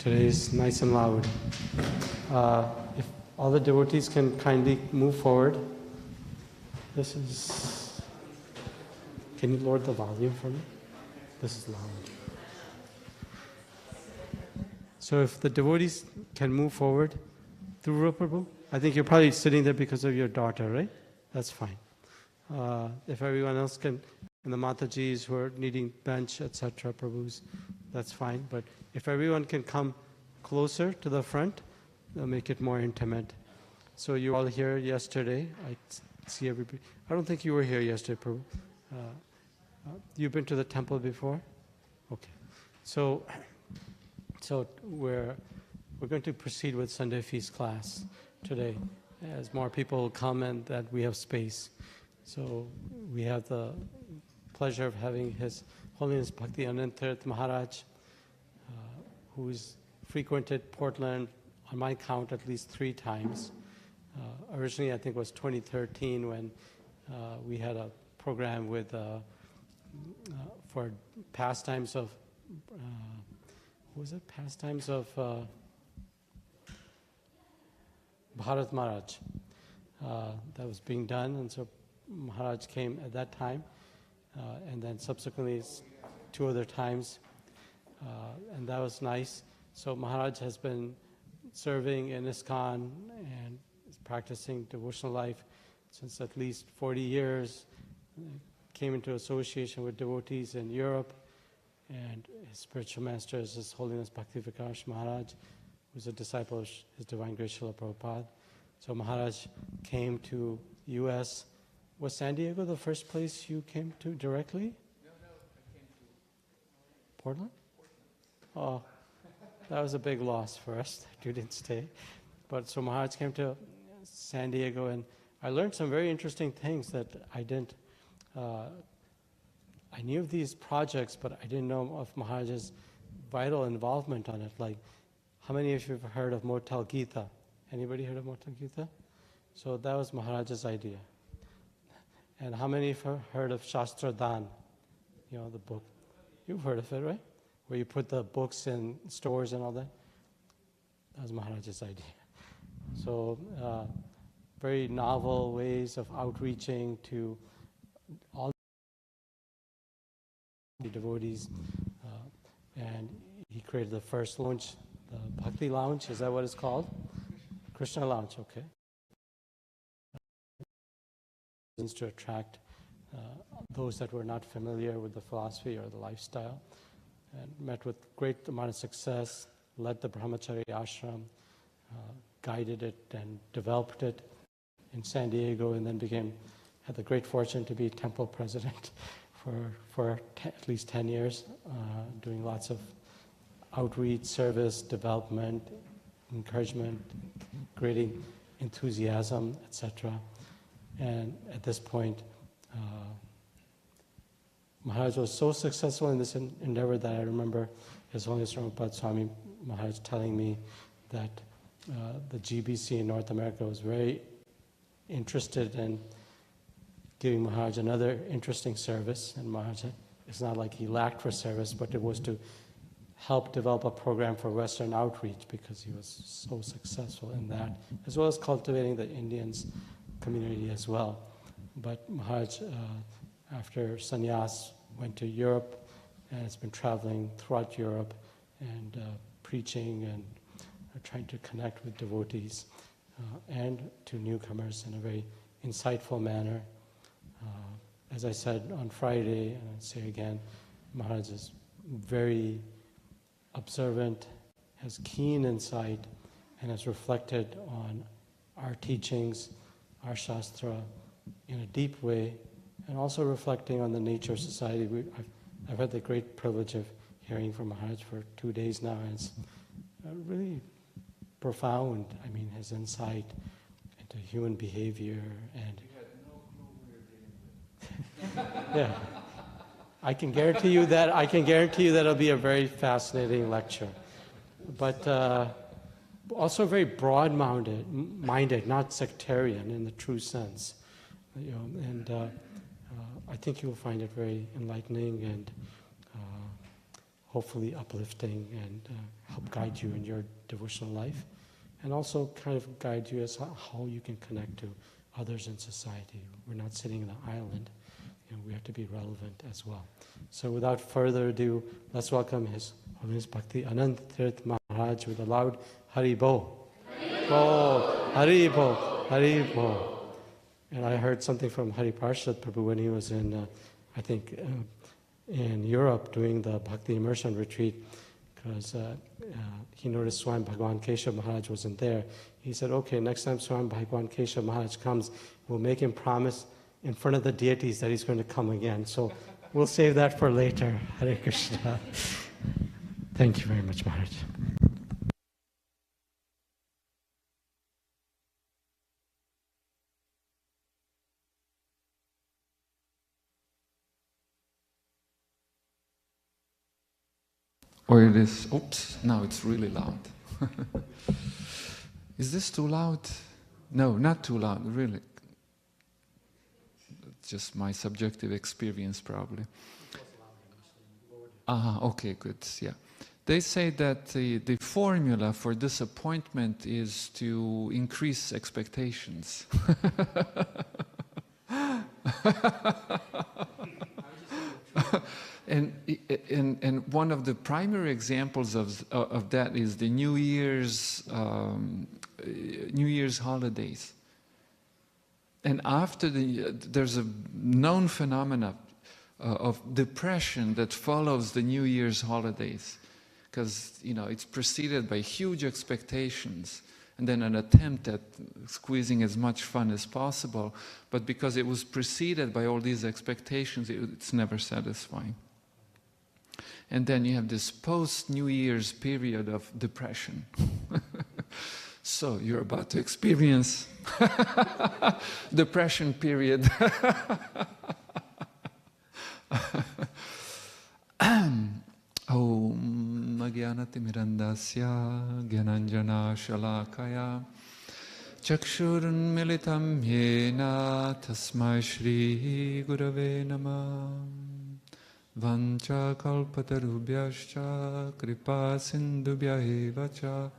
Today is nice and loud. If all the devotees can kindly move forward. This is... Can you lower the volume for me? This is loud. So if the devotees can move forward through Prabhu, I think you're probably sitting there because of your daughter, right? That's fine. If everyone else can, and the Matajis who are needing bench, etc., Prabhus, that's fine. But if everyone can come closer to the front, they'll make it more intimate. So you all here yesterday. I see everybody. I don't think you were here yesterday, Prabhu. You've been to the temple before? Okay. So we're going to proceed with Sunday feast class today, as more people come and that we have space. So we have the pleasure of having His Holiness Bhakti Ananda Tirtha Maharaj, who's frequented Portland, on my count, at least 3 times. Originally, I think it was 2013 when we had a program with for pastimes of what was it? Pastimes of Bharat Maharaj. That was being done, and so Maharaj came at that time, and then subsequently 2 other times, and that was nice. So Maharaj has been serving in ISKCON and is practicing devotional life since at least 40 years. Came into association with devotees in Europe, and his spiritual master is His Holiness Bhakti Vikas Maharaj, who's a disciple of His Divine Grace Srila Prabhupada. So Maharaj came to U.S. Was San Diego the first place you came to directly? No, I came to Portland? Oh, that was a big loss for us that you didn't stay. But so Maharaj came to San Diego, and I learned some very interesting things that I didn't. I knew of these projects, but I didn't know of Maharaj's vital involvement on it. Like, how many of you have heard of Motel Gita? Anybody heard of Motel Gita? So that was Maharaj's idea. And how many have heard of Shastra Dan? You know, the book. You've heard of it, right? Where you put the books in stores and all that. That was Maharaj's idea. So very novel ways of outreaching to all the devotees. And he created the first lounge, the Bhakti Lounge. Is that what it's called? Krishna Lounge, okay. To attract those that were not familiar with the philosophy or the lifestyle, and met with great amount of success, led the Brahmachari ashram, guided it and developed it in San Diego, and then had the great fortune to be temple president for at least 10 years, doing lots of outreach, service, development, encouragement, creating enthusiasm, etc. And at this point, Maharaj was so successful in this endeavor that I remember His Holiness Prabhupada Swami Maharaj telling me that the GBC in North America was very interested in giving Maharaj another interesting service. And Maharaj, it's not like he lacked for service, but it was to help develop a program for Western outreach because he was so successful in that, as well as cultivating the Indians community as well. But Maharaj, after sannyas, went to Europe and has been traveling throughout Europe and preaching and trying to connect with devotees and to newcomers in a very insightful manner. As I said on Friday, and I'll say again, Maharaj is very observant, has keen insight, and has reflected on our teachings, our Shastra, in a deep way, and also reflecting on the nature of society. I've had the great privilege of hearing from Maharaj for 2 days now, and it's really profound. I mean, his insight into human behavior and... You had no clue who you're dealing with. Yeah. I can guarantee you that it'll be a very fascinating lecture. But also very broad-minded, not sectarian in the true sense. You know, and I think you'll find it very enlightening and hopefully uplifting and help guide you in your devotional life, and also kind of guide you as how you can connect to others in society. We're not sitting in an island. We have to be relevant as well. So without further ado, let's welcome His Holiness Bhakti Ananda Tirtha Maharaj with a loud Hari Bol. Hari Bol, Hari Bol, Hari Bol. And I heard something from Hari Parshad Prabhu when he was in, I think, in Europe doing the Bhakti Immersion Retreat, because he noticed Swami Bhagwan Keshav Maharaj wasn't there. He said, okay, next time Swami Bhagwan Keshav Maharaj comes, we'll make him promise in front of the deities that he's going to come again. So we'll save that for later. Hare Krishna. Thank you very much, Maharaj. Or it is, oops, now it's really loud. Is this too loud? No, not too loud, really. It's just my subjective experience, probably. Okay, good, yeah. They say that the formula for disappointment is to increase expectations. And one of the primary examples of that is the New Year's holidays. And after there's a known phenomena of depression that follows the New Year's holidays, because it's preceded by huge expectations and then an attempt at squeezing as much fun as possible. But because it was preceded by all these expectations, it's never satisfying. And then you have this post-New Year's period of depression. So you're about to experience depression period. Om Agyanatimirandasya Gyananjana Shalakaya Chakshurun Militam Yena Tasmai Shri Gurave Namah Vancha Kalpatarubhyascha Kripa Sindhubhya Cha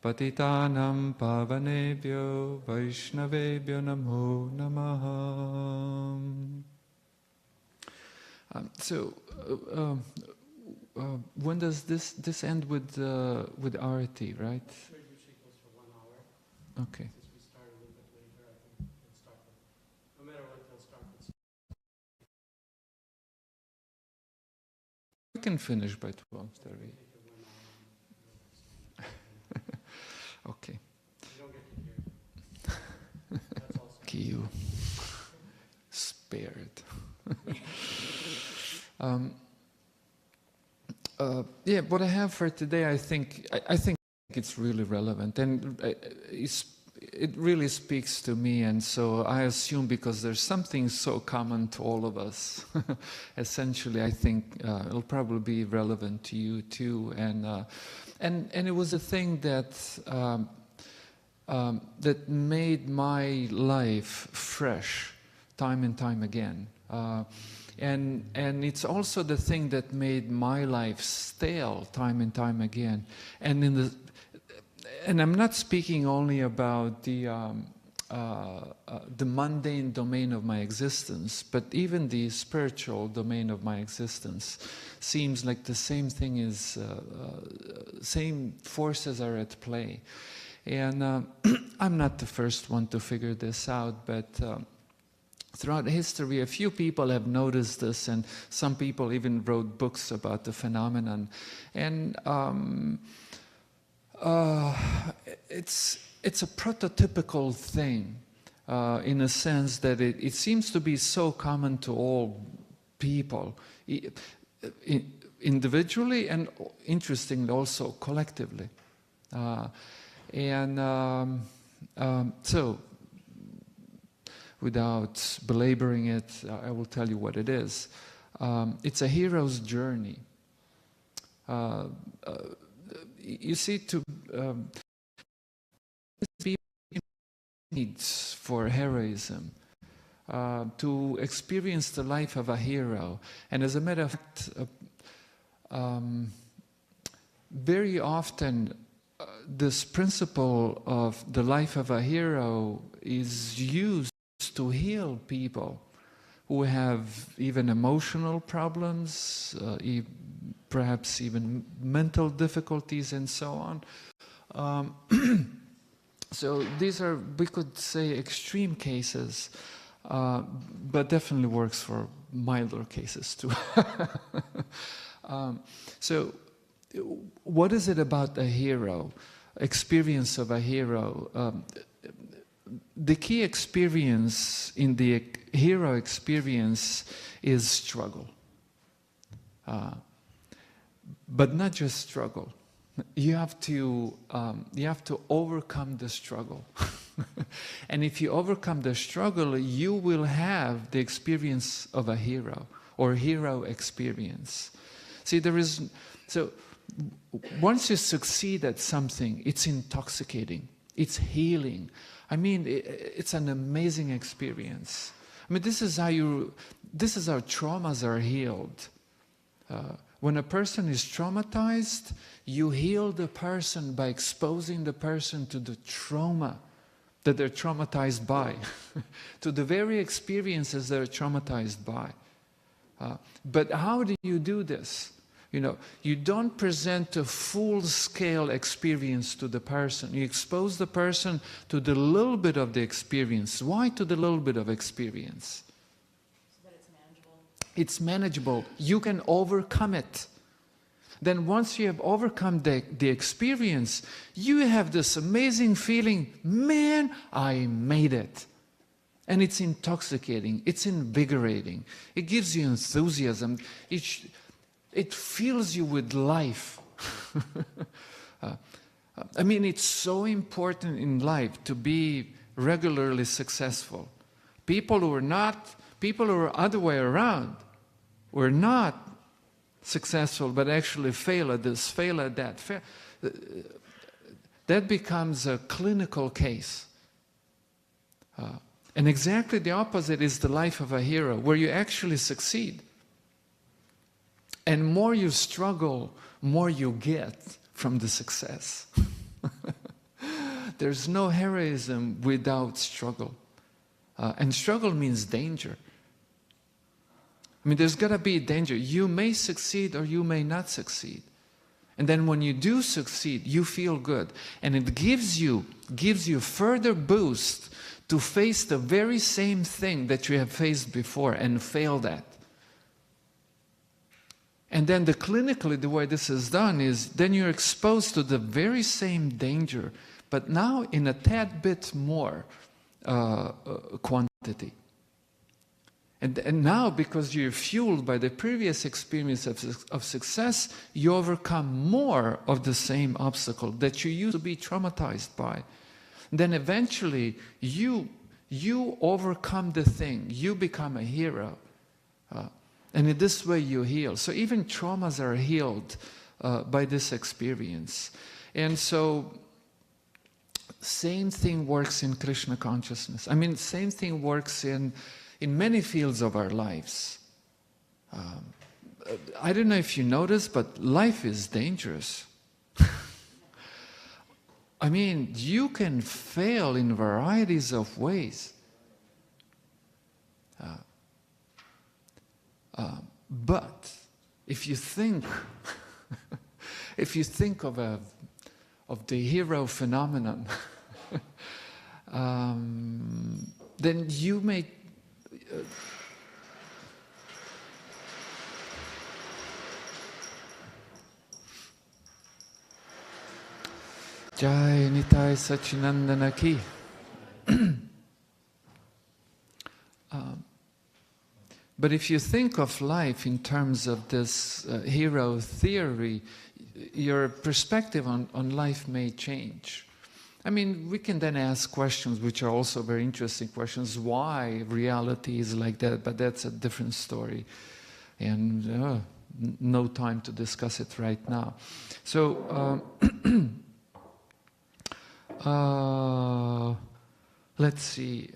Patitanam Pavanebhyo Vaishnavebhyo Namo Namaha. When does this end with Arati, right? Usually goes for 1 hour. Okay. Since we started a little bit later, I think we'll start with, no matter what, they'll start with. We can finish by 12:30. Okay. You don't get to hear it. That's also. You spared. What I have for today, I think it's really relevant, and it really speaks to me, and so I assume because there's something so common to all of us, essentially, I think it'll probably be relevant to you too, and it was a thing that that made my life fresh, time and time again. And it's also the thing that made my life stale time and time again. And I'm not speaking only about the mundane domain of my existence, but even the spiritual domain of my existence seems like the same thing is, same forces are at play. And I'm not the first one to figure this out, but throughout history, a few people have noticed this, and some people even wrote books about the phenomenon. And it's a prototypical thing in a sense that it seems to be so common to all people, individually and, interestingly, also collectively. So, without belaboring it, I will tell you what it is. It's a hero's journey. You see, to be needs for heroism, to experience the life of a hero, and as a matter of fact, very often this principle of the life of a hero is used to heal people who have even emotional problems, perhaps even mental difficulties and so on. So these are, we could say, extreme cases, but definitely works for milder cases too. So what is it about a hero, experience of a hero? The key experience in the hero experience is struggle. But not just struggle. You have to overcome the struggle. And if you overcome the struggle, you will have the experience of a hero, or hero experience. See, once you succeed at something, it's intoxicating, it's healing. I mean, it's an amazing experience. I mean, this is how traumas are healed. When a person is traumatized, you heal the person by exposing the person to the trauma that they're traumatized by, to the very experiences they're traumatized by. But how do you do this? You know, you don't present a full-scale experience to the person. You expose the person to the little bit of the experience. Why to the little bit of experience? So that it's manageable. It's manageable. You can overcome it. Then once you have overcome the experience, you have this amazing feeling, man, I made it. And it's intoxicating, it's invigorating. It gives you enthusiasm. It fills you with life. I mean, it's so important in life to be regularly successful. People who are other way around, were not successful, but actually fail at this, fail at that. That becomes a clinical case. And exactly the opposite is the life of a hero, where you actually succeed. And more you struggle, more you get from the success. There's no heroism without struggle. And struggle means danger. I mean, there's got to be danger. You may succeed or you may not succeed. And then when you do succeed, you feel good. And it gives you further boost to face the very same thing that you have faced before and failed at. And then clinically, the way this is done is then you're exposed to the very same danger, but now in a tad bit more quantity. And now, because you're fueled by the previous experience of success, you overcome more of the same obstacle that you used to be traumatized by. Then eventually, you overcome the thing. You become a hero. And in this way, you heal. So even traumas are healed by this experience. And so, same thing works in Krishna consciousness. I mean, same thing works in many fields of our lives. I don't know if you notice, but life is dangerous. I mean, you can fail in varieties of ways. But if you think, of the hero phenomenon, then you may. Jai Nitai Sachinandana Ki. But if you think of life in terms of this hero theory, your perspective on life may change. I mean, we can then ask questions which are also very interesting questions. Why reality is like that? But that's a different story. And no time to discuss it right now. So, let's see.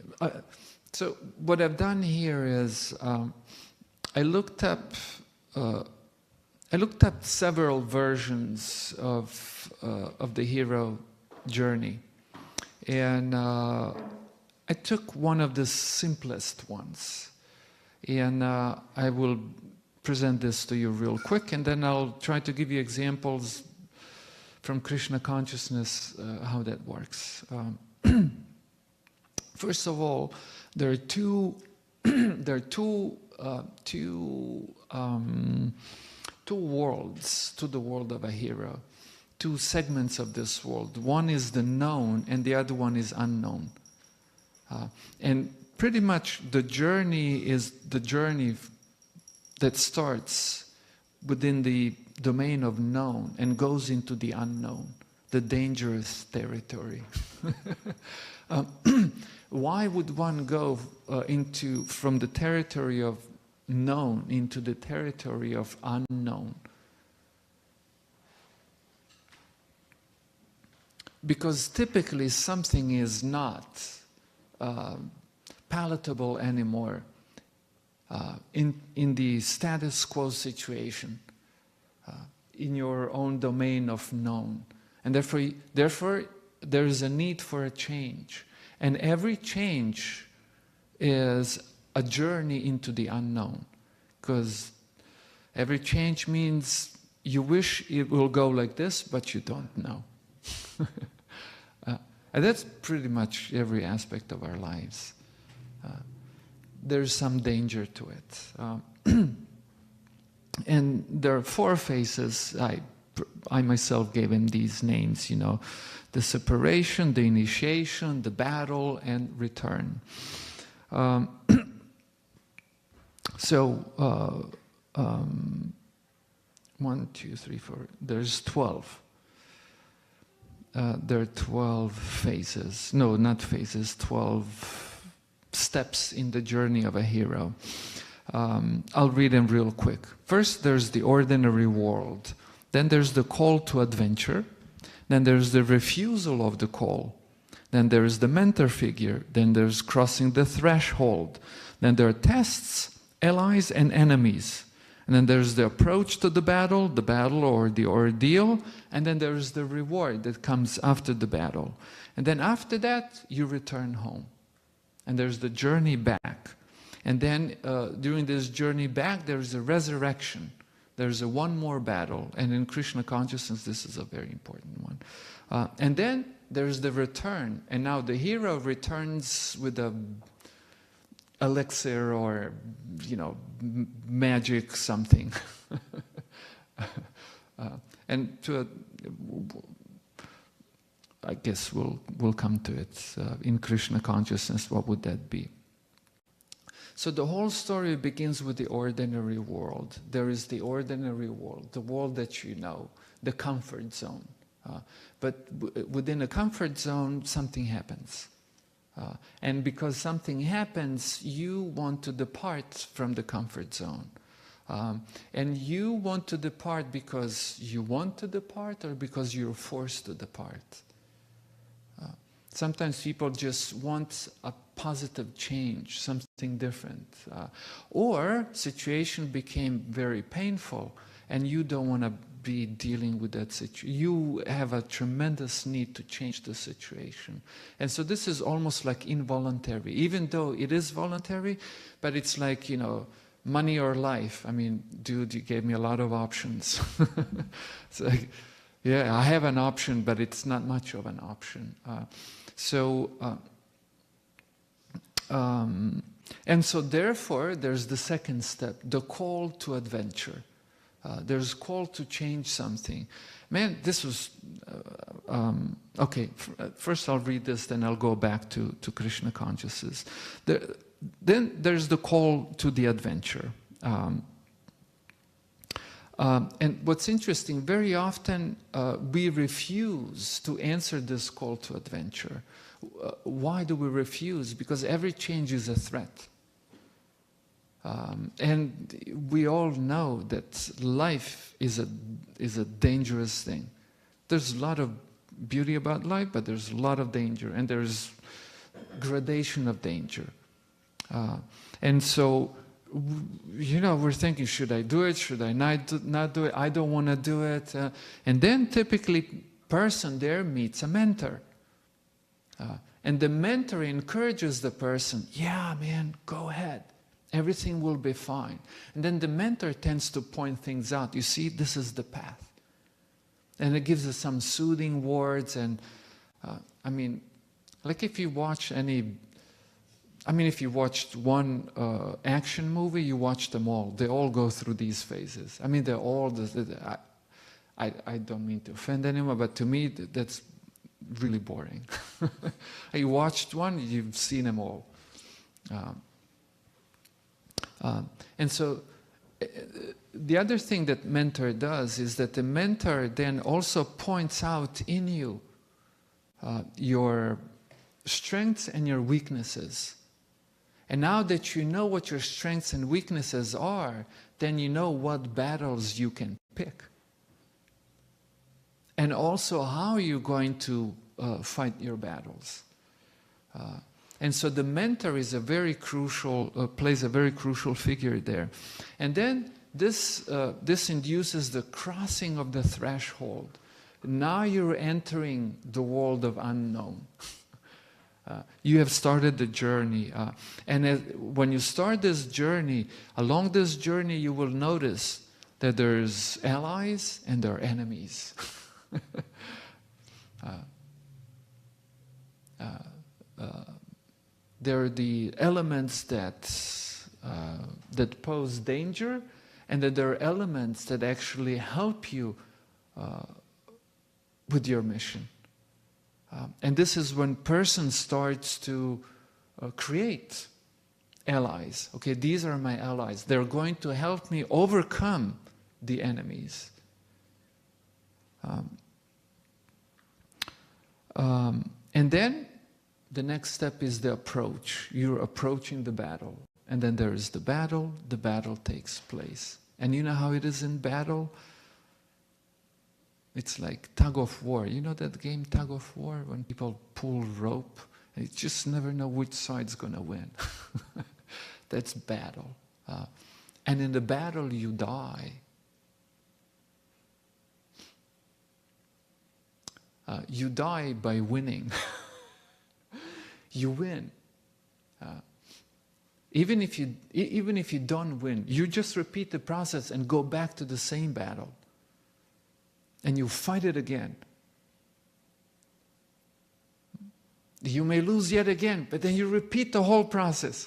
So what I've done here is I looked up I looked up several versions of the hero journey, and I took one of the simplest ones, and I will present this to you real quick, and then I'll try to give you examples from Krishna consciousness how that works. First of all, there are two worlds to the world of a hero, two segments of this world. One is the known, and the other one is unknown. And pretty much the journey is the journey that starts within the domain of known and goes into the unknown, the dangerous territory. Why would one go from the territory of known into the territory of unknown? Because typically something is not palatable anymore in the status quo situation, in your own domain of known. And therefore there is a need for a change. And every change is a journey into the unknown. Because every change means you wish it will go like this, but you don't know. And that's pretty much every aspect of our lives. There's some danger to it. And there are 4 phases. I myself gave him these names, you know, the separation, the initiation, the battle, and return. So, 1, 2, 3, 4, there's 12. There are 12 phases. No, not phases, 12 steps in the journey of a hero. I'll read them real quick. First, there's the ordinary world. Then there's the call to adventure. Then there's the refusal of the call. Then there's the mentor figure. Then there's crossing the threshold. Then there are tests, allies, and enemies. And then there's the approach to the battle or the ordeal. And then there's the reward that comes after the battle. And then after that, you return home. And there's the journey back. And then during this journey back, there's a resurrection. There's a one more battle. And in Krishna consciousness, this is a very important one. And then there's the return. And now the hero returns with a elixir or, you know, magic something. And to I guess we'll come to it. In Krishna consciousness, what would that be? So the whole story begins with the ordinary world. There is the ordinary world, the world that you know, the comfort zone. But within a comfort zone, something happens. And because something happens, you want to depart from the comfort zone. And you want to depart because you want to depart or because you're forced to depart. Sometimes people just want a positive change, something different. Or situation became very painful and you don't want to be dealing with that situation. You have a tremendous need to change the situation. And so this is almost like involuntary, even though it is voluntary, but it's like, you know, money or life. I mean, dude, you gave me a lot of options. It's like, yeah, I have an option, but it's not much of an option. And so therefore, there's the second step, the call to adventure. There's a call to change something. Man, this was... okay, first I'll read this, then I'll go back to Krishna consciousness. Then there's the call to the adventure. And what's interesting, very often we refuse to answer this call to adventure. Why do we refuse? Because every change is a threat. And we all know that life is a dangerous thing. There's a lot of beauty about life, but there's a lot of danger, and there's gradation of danger. And so we're thinking, should I do it? Should I not do it? I don't want to do it. And then typically person there meets a mentor. And the mentor encourages the person, yeah, man, go ahead. Everything will be fine. And then the mentor tends to point things out. You see, this is the path. And it gives us some soothing words. And I mean, like if you watch if you watched one action movie, you watch them all. They all go through these phases. I mean, they're all, I don't mean to offend anyone, but to me, that's really boring. You watched one, you've seen them all. And so the other thing that mentor does is that the mentor then also points out in you your strengths and your weaknesses. And now that you know what your strengths and weaknesses are, then you know what battles you can pick. And also how you're going to fight your battles. And so the mentor is a very crucial, plays a very crucial figure there. And then this induces the crossing of the threshold. Now you're entering the world of unknown. You have started the journey. When you start this journey, along this journey you will notice that there's allies and there are enemies. There are the elements that pose danger, and that there are elements that actually help you with your mission. And this is when person starts to create allies. Okay, these are my allies. They're going to help me overcome the enemies. And then the next step is the approach. You're approaching the battle. And then there is the battle takes place. And you know how it is in battle? It's like tug of war. You know that game, tug of war, when people pull rope? And you just never know which side's going to win. That's battle. And in the battle, you die. You die by winning. You win. Even if you don't win, you just repeat the process and go back to the same battle. And you fight it again. You may lose yet again, but then you repeat the whole process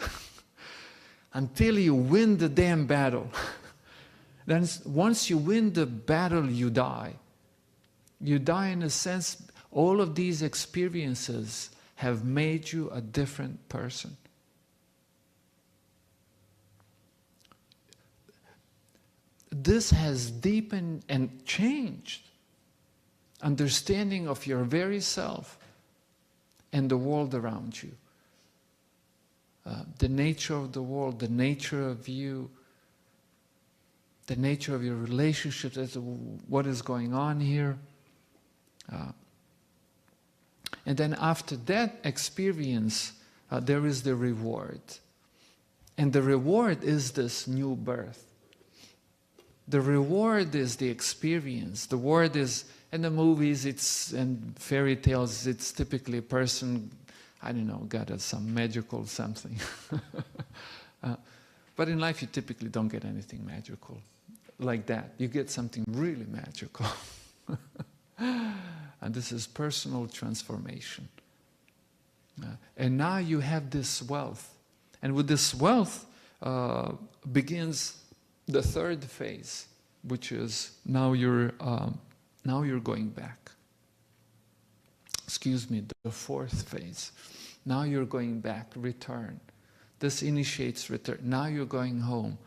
until you win the damn battle. Then once you win the battle, you die. You die in a sense, all of these experiences have made you a different person. This has deepened and changed understanding of your very self and the world around you. The nature of the world, the nature of you, the nature of your relationships, what is going on here. And then after that experience, there is the reward. And the reward is this new birth. The reward is the experience. The word is, in the movies and fairy tales, it's typically a person, I don't know, got some magical something. But in life you typically don't get anything magical like that. You get something really magical. And this is personal transformation. And now you have this wealth. And with this wealth begins the third phase, which is now you're going back. Excuse me, the fourth phase. Now you're going back, return. This initiates return. Now you're going home,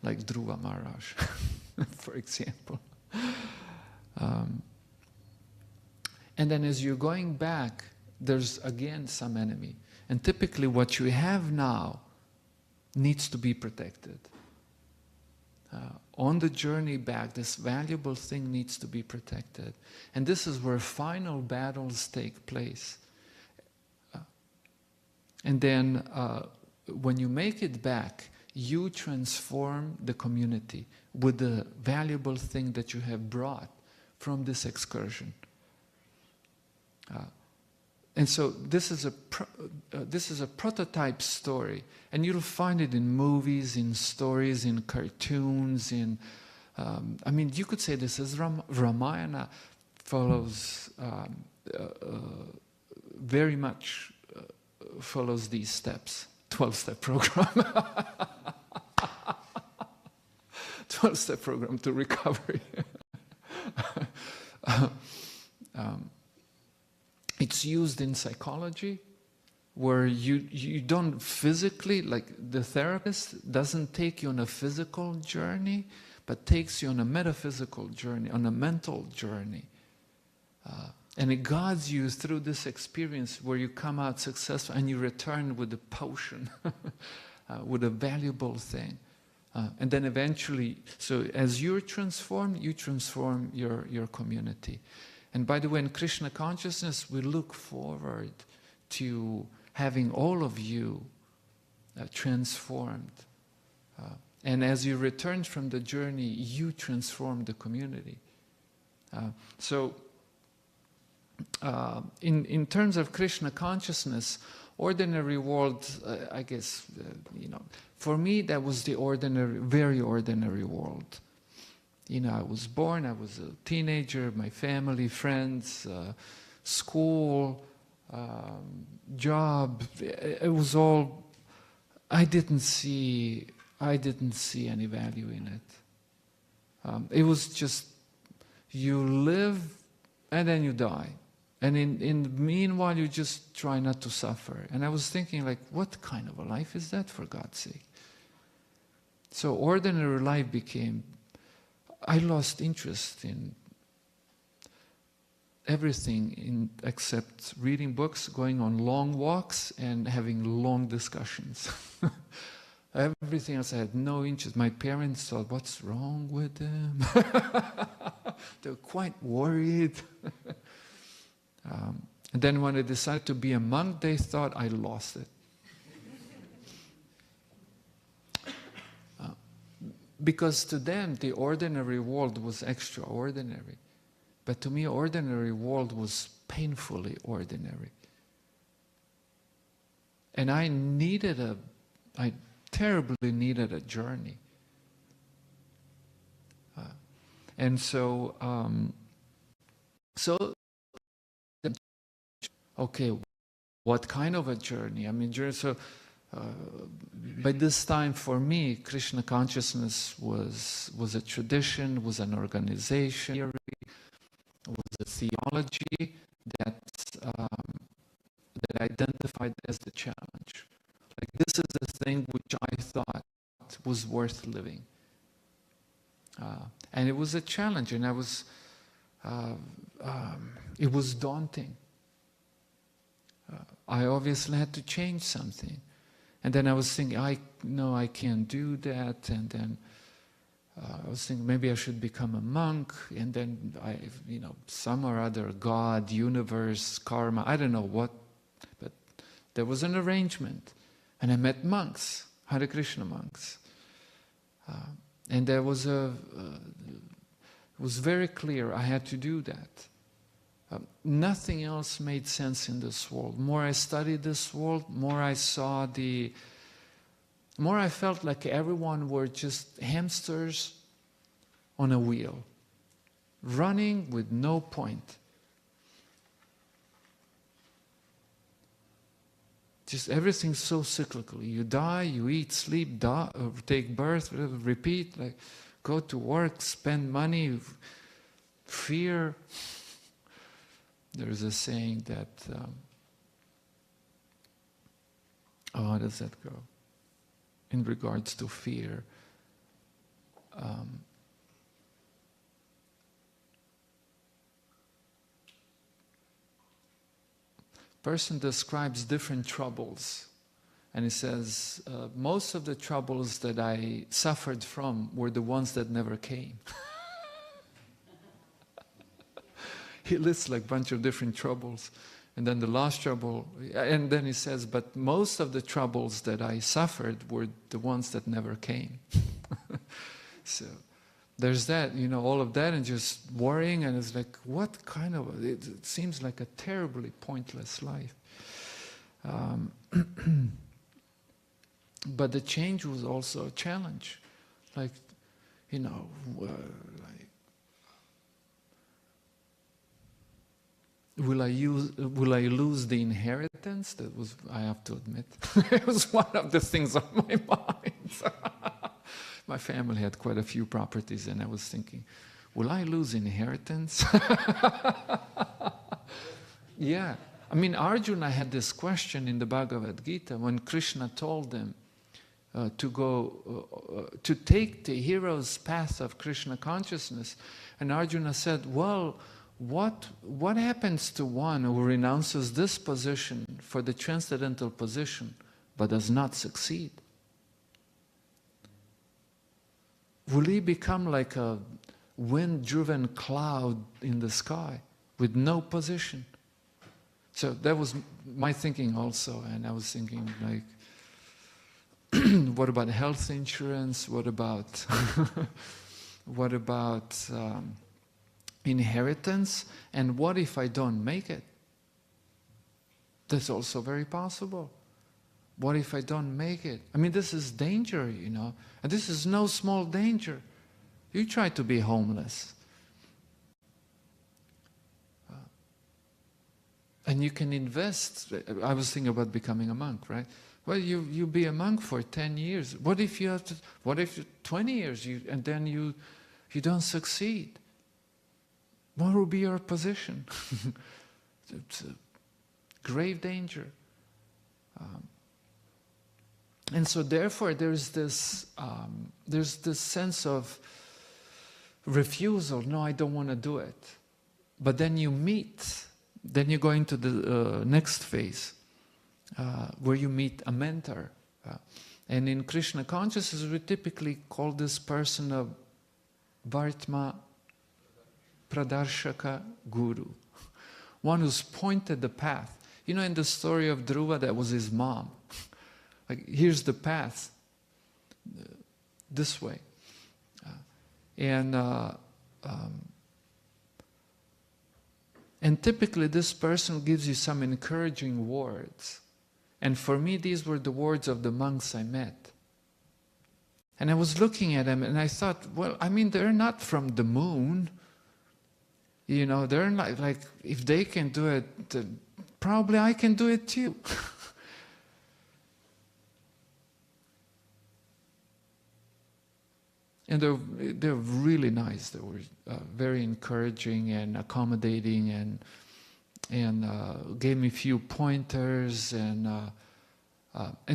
like Dhruva Maharaj, for example. And then as you're going back, there's again some enemy. And typically what you have now needs to be protected. On the journey back, this valuable thing needs to be protected. And this is where final battles take place. And then when you make it back, you transform the community with the valuable thing that you have brought from this excursion. And so this is a prototype story, and you'll find it in movies, in stories, in cartoons, in I mean, you could say this is Ramayana follows very much follows these steps. 12-step program. 12-step program to recovery. It's used in psychology, where you don't physically, like the therapist doesn't take you on a physical journey, but takes you on a metaphysical journey, on a mental journey. And it guides you through this experience where you come out successful and you return with a potion, with a valuable thing. And then eventually, so as you're transformed, you transform your community. And by the way, in Krishna consciousness, we look forward to having all of you transformed. And as you return from the journey, you transform the community. In terms of Krishna consciousness, ordinary world, I guess, for me that was the ordinary, very ordinary world. I was born, I was a teenager, my family, friends, school, job. It was all. I didn't see any value in it. It was just you live and then you die. And in the meanwhile, you just try not to suffer. And I was thinking, like, what kind of a life is that, for God's sake? So ordinary life became, I lost interest in everything except reading books, going on long walks, and having long discussions. Everything else I had no interest. My parents thought, what's wrong with them? They were quite worried. And then when I decided to be a monk, they thought I lost it. Because to them, the ordinary world was extraordinary. But to me, ordinary world was painfully ordinary. And I terribly needed a journey. And so, okay, what kind of a journey? I mean, so by this time for me, Krishna consciousness was a tradition, was an organization, was a theology that identified as the challenge. Like, this is the thing which I thought was worth living. And it was a challenge, and it was daunting. I obviously had to change something. And then I was thinking, I can't do that. And then I was thinking, maybe I should become a monk. And then some or other God, universe, karma, I don't know what. But there was an arrangement. And I met monks, Hare Krishna monks. And there was it was very clear I had to do that. Nothing else made sense in this world. More I studied this world, more I saw more I felt like everyone were just hamsters on a wheel, running with no point. Just everything's so cyclical. You die, you eat, sleep, die, take birth, repeat, like go to work, spend money, fear. There's a saying that, how does that go? In regards to fear. Person describes different troubles. And he says, most of the troubles that I suffered from were the ones that never came. he lists like a bunch of different troubles. And then the last trouble, and then he says, but most of the troubles that I suffered were the ones that never came. So there's that, all of that, and just worrying, and it's like, what kind of, it seems like a terribly pointless life. But the change was also a challenge. Like, like, will I lose the inheritance? That was, I have to admit, it was one of the things on my mind. My family had quite a few properties, and I was thinking, will I lose inheritance? Yeah. I mean, Arjuna had this question in the Bhagavad Gita when Krishna told them to take the hero's path of Krishna consciousness. And Arjuna said, well, what happens to one who renounces this position for the transcendental position but does not succeed? Will he become like a wind-driven cloud in the sky with no position? So that was my thinking also, and I was thinking like, what about health insurance? What about inheritance? And what if I don't make it? That's also very possible. What if I don't make it? I mean, this is danger, and this is no small danger. You try to be homeless. And you can invest. I was thinking about becoming a monk, right? Well, you be a monk for 10 years. What if you have to, what if 20 years and then you don't succeed? What will be your position? It's a grave danger. And so therefore there's this sense of refusal. No, I don't want to do it. But then you go into the next phase, where you meet a mentor. And in Krishna consciousness, we typically call this person a Vartma Pradarshaka Guru, one who's pointed the path. In the story of Dhruva, that was his mom. Like, here's the path, this way. And typically this person gives you some encouraging words. And for me, these were the words of the monks I met. And I was looking at them and I thought, well, I mean, they're not from the moon. They're not, like, if they can do it, probably I can do it too. And they're really nice. They were very encouraging and accommodating, and gave me a few pointers, and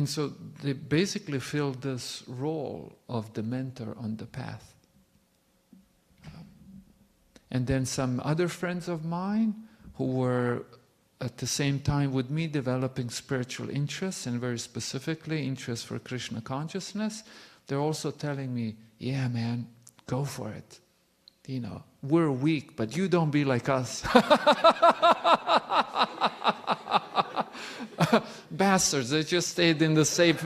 so they basically filled this role of the mentor on the path. And then some other friends of mine who were at the same time with me developing spiritual interests, and very specifically interest for Krishna consciousness, they're also telling me, yeah, man, go for it. We're weak, but you don't be like us. Bastards, they just stayed in the safe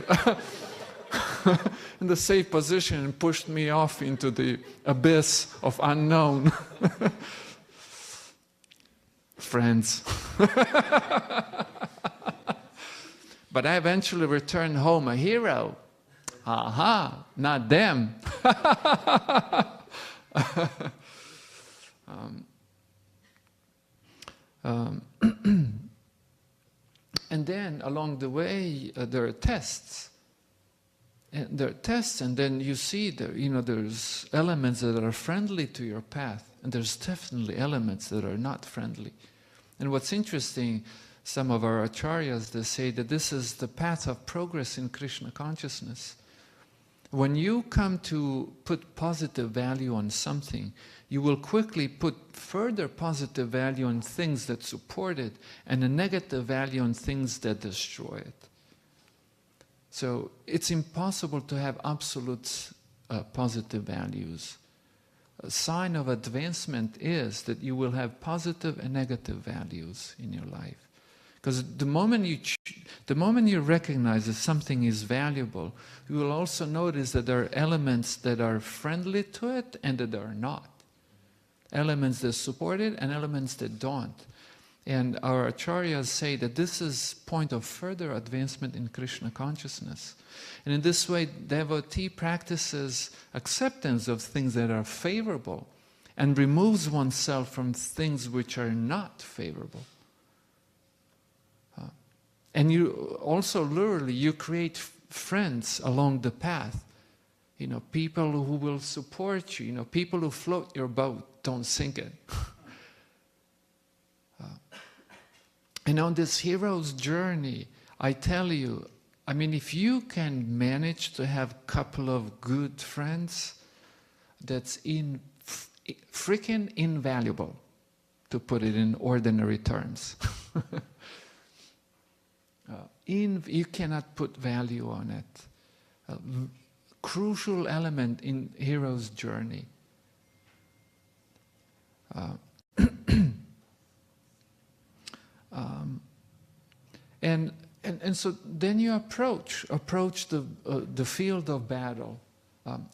in the safe position and pushed me off into the abyss of unknown. Friends. But I eventually returned home a hero. Aha, not them. And then along the way there are tests. And there are tests, and then you see there's elements that are friendly to your path, and there's definitely elements that are not friendly. And what's interesting, some of our acharyas, they say that this is the path of progress in Krishna consciousness. When you come to put positive value on something, you will quickly put further positive value on things that support it, and a negative value on things that destroy it. So it's impossible to have absolute positive values. sign of advancement is that you will have positive and negative values in your life. Because the moment you recognize that something is valuable, you will also notice that there are elements that are friendly to it and that are not. Elements that support it and elements that don't. And our acharyas say that this is point of further advancement in Krishna consciousness. And in this way, devotee practices acceptance of things that are favorable and removes oneself from things which are not favorable. And you also literally, you create friends along the path. You know, people who will support you, you know, people who float your boat, don't sink it. And on this hero's journey, I tell you, I mean, if you can manage to have a couple of good friends, that's freaking invaluable, to put it in ordinary terms. You cannot put value on it. Crucial element in hero's journey. And so then you approach the field of battle.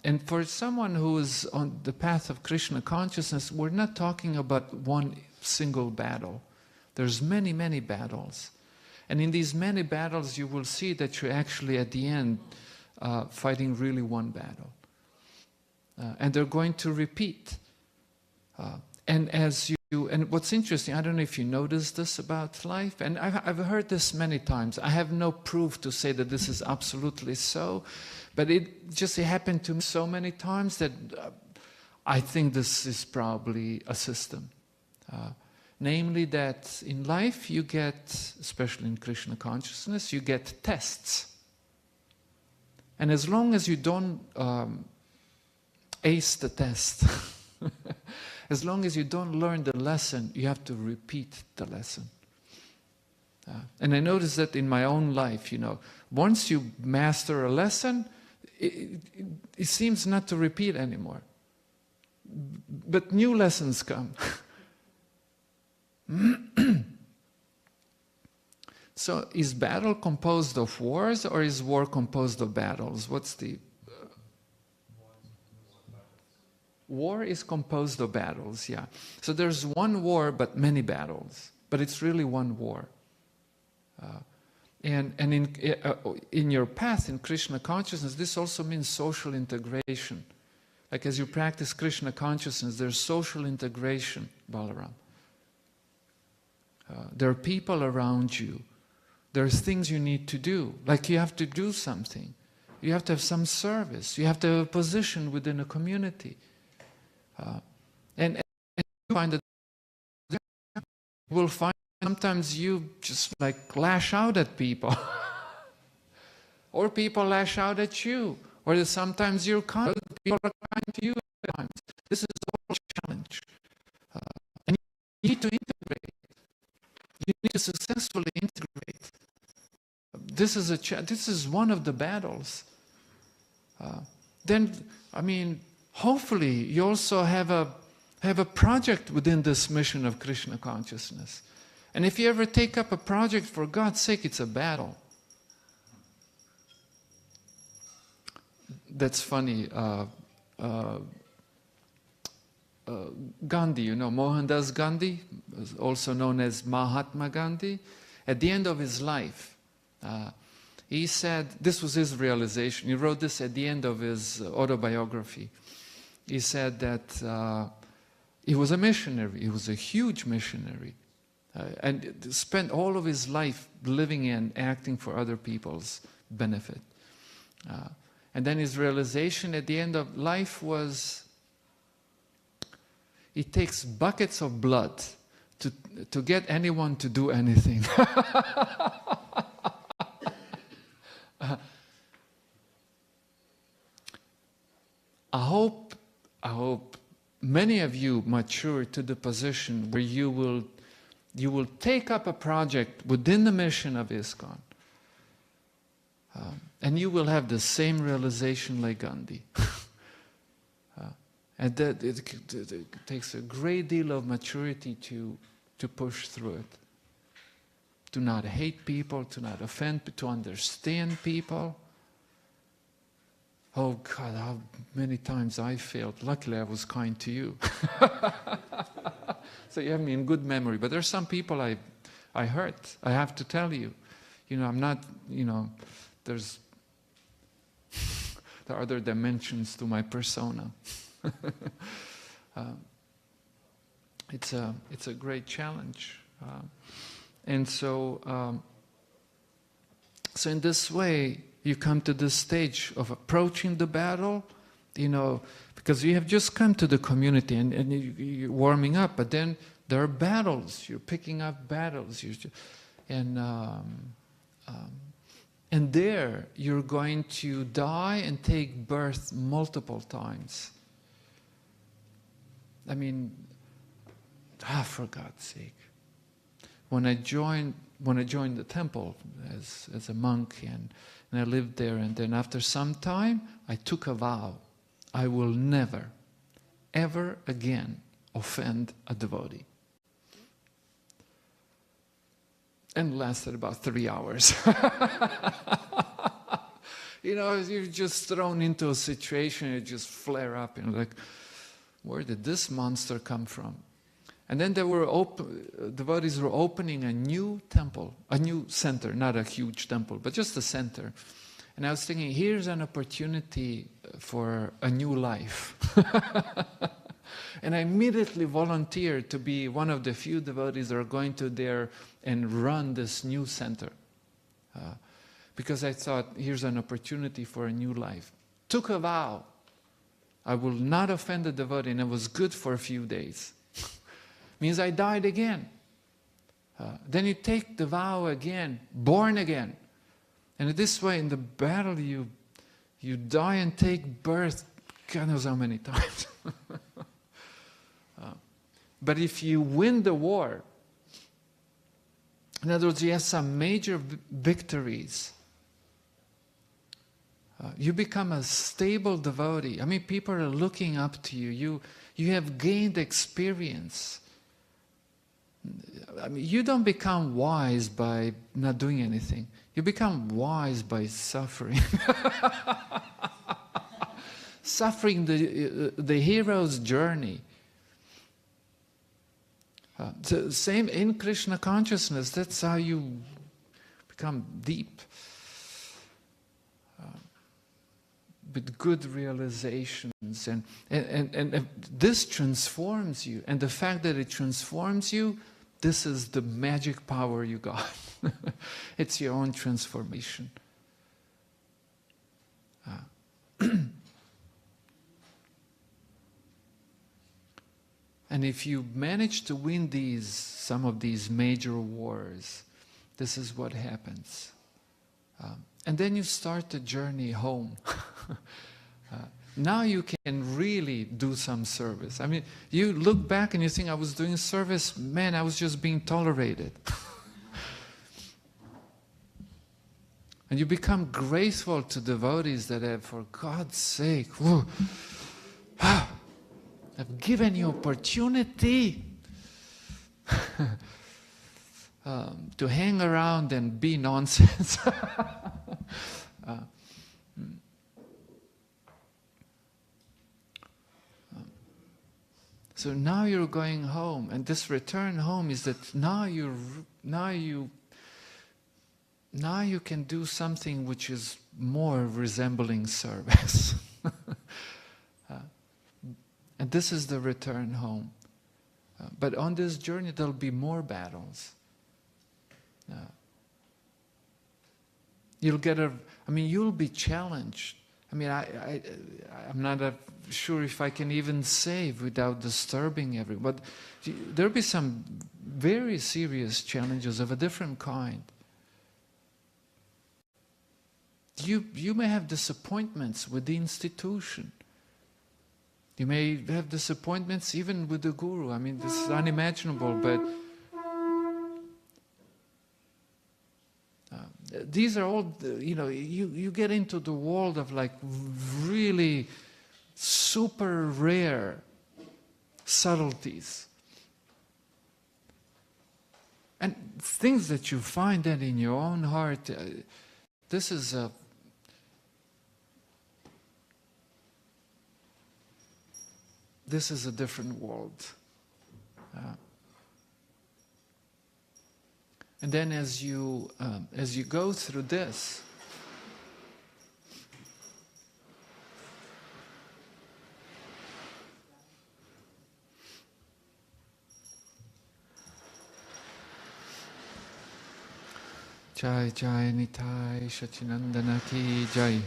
And for someone who is on the path of Krishna consciousness, we're not talking about one single battle. There's many, many battles. And in these many battles, you will see that you're actually at the end fighting really one battle. And they're going to repeat. And what's interesting, I don't know if you noticed this about life, and I've heard this many times. I have no proof to say that this is absolutely so, but it just happened to me so many times that I think this is probably a system. Namely that in life you get, especially in Krishna consciousness, you get tests. And as long as you don't ace the test, as long as you don't learn the lesson, you have to repeat the lesson. And I noticed that in my own life, you know, once you master a lesson, it seems not to repeat anymore. But new lessons come. So is battle composed of wars or is war composed of battles? What's the... War is composed of battles, yeah. So there's one war but many battles, but it's really one war. And in your path in Krishna consciousness, this also means social integration. Like as you practice Krishna consciousness, there's social integration, Balaram. There are people around you. There's things you need to do. Like you have to do something. You have to have some service. You have to have a position within a community. And you find that you will find sometimes you just like lash out at people. Or people lash out at you. Or that sometimes you're kind, people are kind to you at times. This is all a challenge. And you need to integrate. You need to successfully integrate. This is one of the battles. Then, I mean, hopefully you also have a project within this mission of Krishna consciousness. And if you ever take up a project, for God's sake, it's a battle. That's funny. Gandhi, you know, Mohandas Gandhi, also known as Mahatma Gandhi, at the end of his life, he said, this was his realization, he wrote this at the end of his autobiography. He said that he was a missionary, he was a huge missionary, and spent all of his life living and acting for other people's benefit. And then his realization at the end of life was, it takes buckets of blood to get anyone to do anything. I hope many of you mature to the position where you will take up a project within the mission of ISKCON. And you will have the same realization like Gandhi. And that it takes a great deal of maturity to push through it. To not hate people, to not offend, to understand people. Oh God, how many times I failed. Luckily I was kind to you. So you have me in good memory. But there's some people I hurt. I have to tell you. I'm not, there are other dimensions to my persona. It's a great challenge. And so in this way, you come to this stage of approaching the battle, because you have just come to the community and you're warming up, but then there are battles. You're picking up battles. And there you're going to die and take birth multiple times. I mean, for God's sake. When I joined the temple as a monk and I lived there, and then after some time I took a vow. I will never, ever again offend a devotee. And it lasted about 3 hours. You're just thrown into a situation, you just flare up and like, where did this monster come from? And then devotees were opening a new temple, a new center, not a huge temple, but just a center. And I was thinking, here's an opportunity for a new life. And I immediately volunteered to be one of the few devotees that are going to there and run this new center. Because I thought, here's an opportunity for a new life. Took a vow. I will not offend a devotee, and it was good for a few days. Means I died again. Then you take the vow again, born again. And this way, in the battle, you die and take birth, God knows how many times. But if you win the war, in other words, you have some major victories, you become a stable devotee. I mean, people are looking up to you. You have gained experience. I mean, you don't become wise by not doing anything. You become wise by suffering. Suffering the hero's journey. So same in Krishna consciousness, that's how you become deep. With good realizations. And this transforms you. And the fact that it transforms you, this is the magic power you got. It's your own transformation. And if you manage to win some of these major wars, this is what happens. And then you start the journey home. Now you can really do some service. I mean, you look back and you think, I was doing service, man, I was just being tolerated. And you become grateful to devotees that have, for God's sake, have given you opportunity to hang around and be nonsense. So now you're going home, and this return home is that now you can do something which is more resembling service. And this is the return home. But on this journey there'll be more battles. You'll be challenged. I mean, I'm not sure if I can even save without disturbing everyone. But there'll be some very serious challenges of a different kind. You may have disappointments with the institution. You may have disappointments even with the guru. I mean, this is unimaginable, but these are all, you get into the world of like really super rare subtleties. And things that you find that in your own heart, this is a different world. And then as you go through this, Jai Jai Nitai Shachinandana Ki Jai.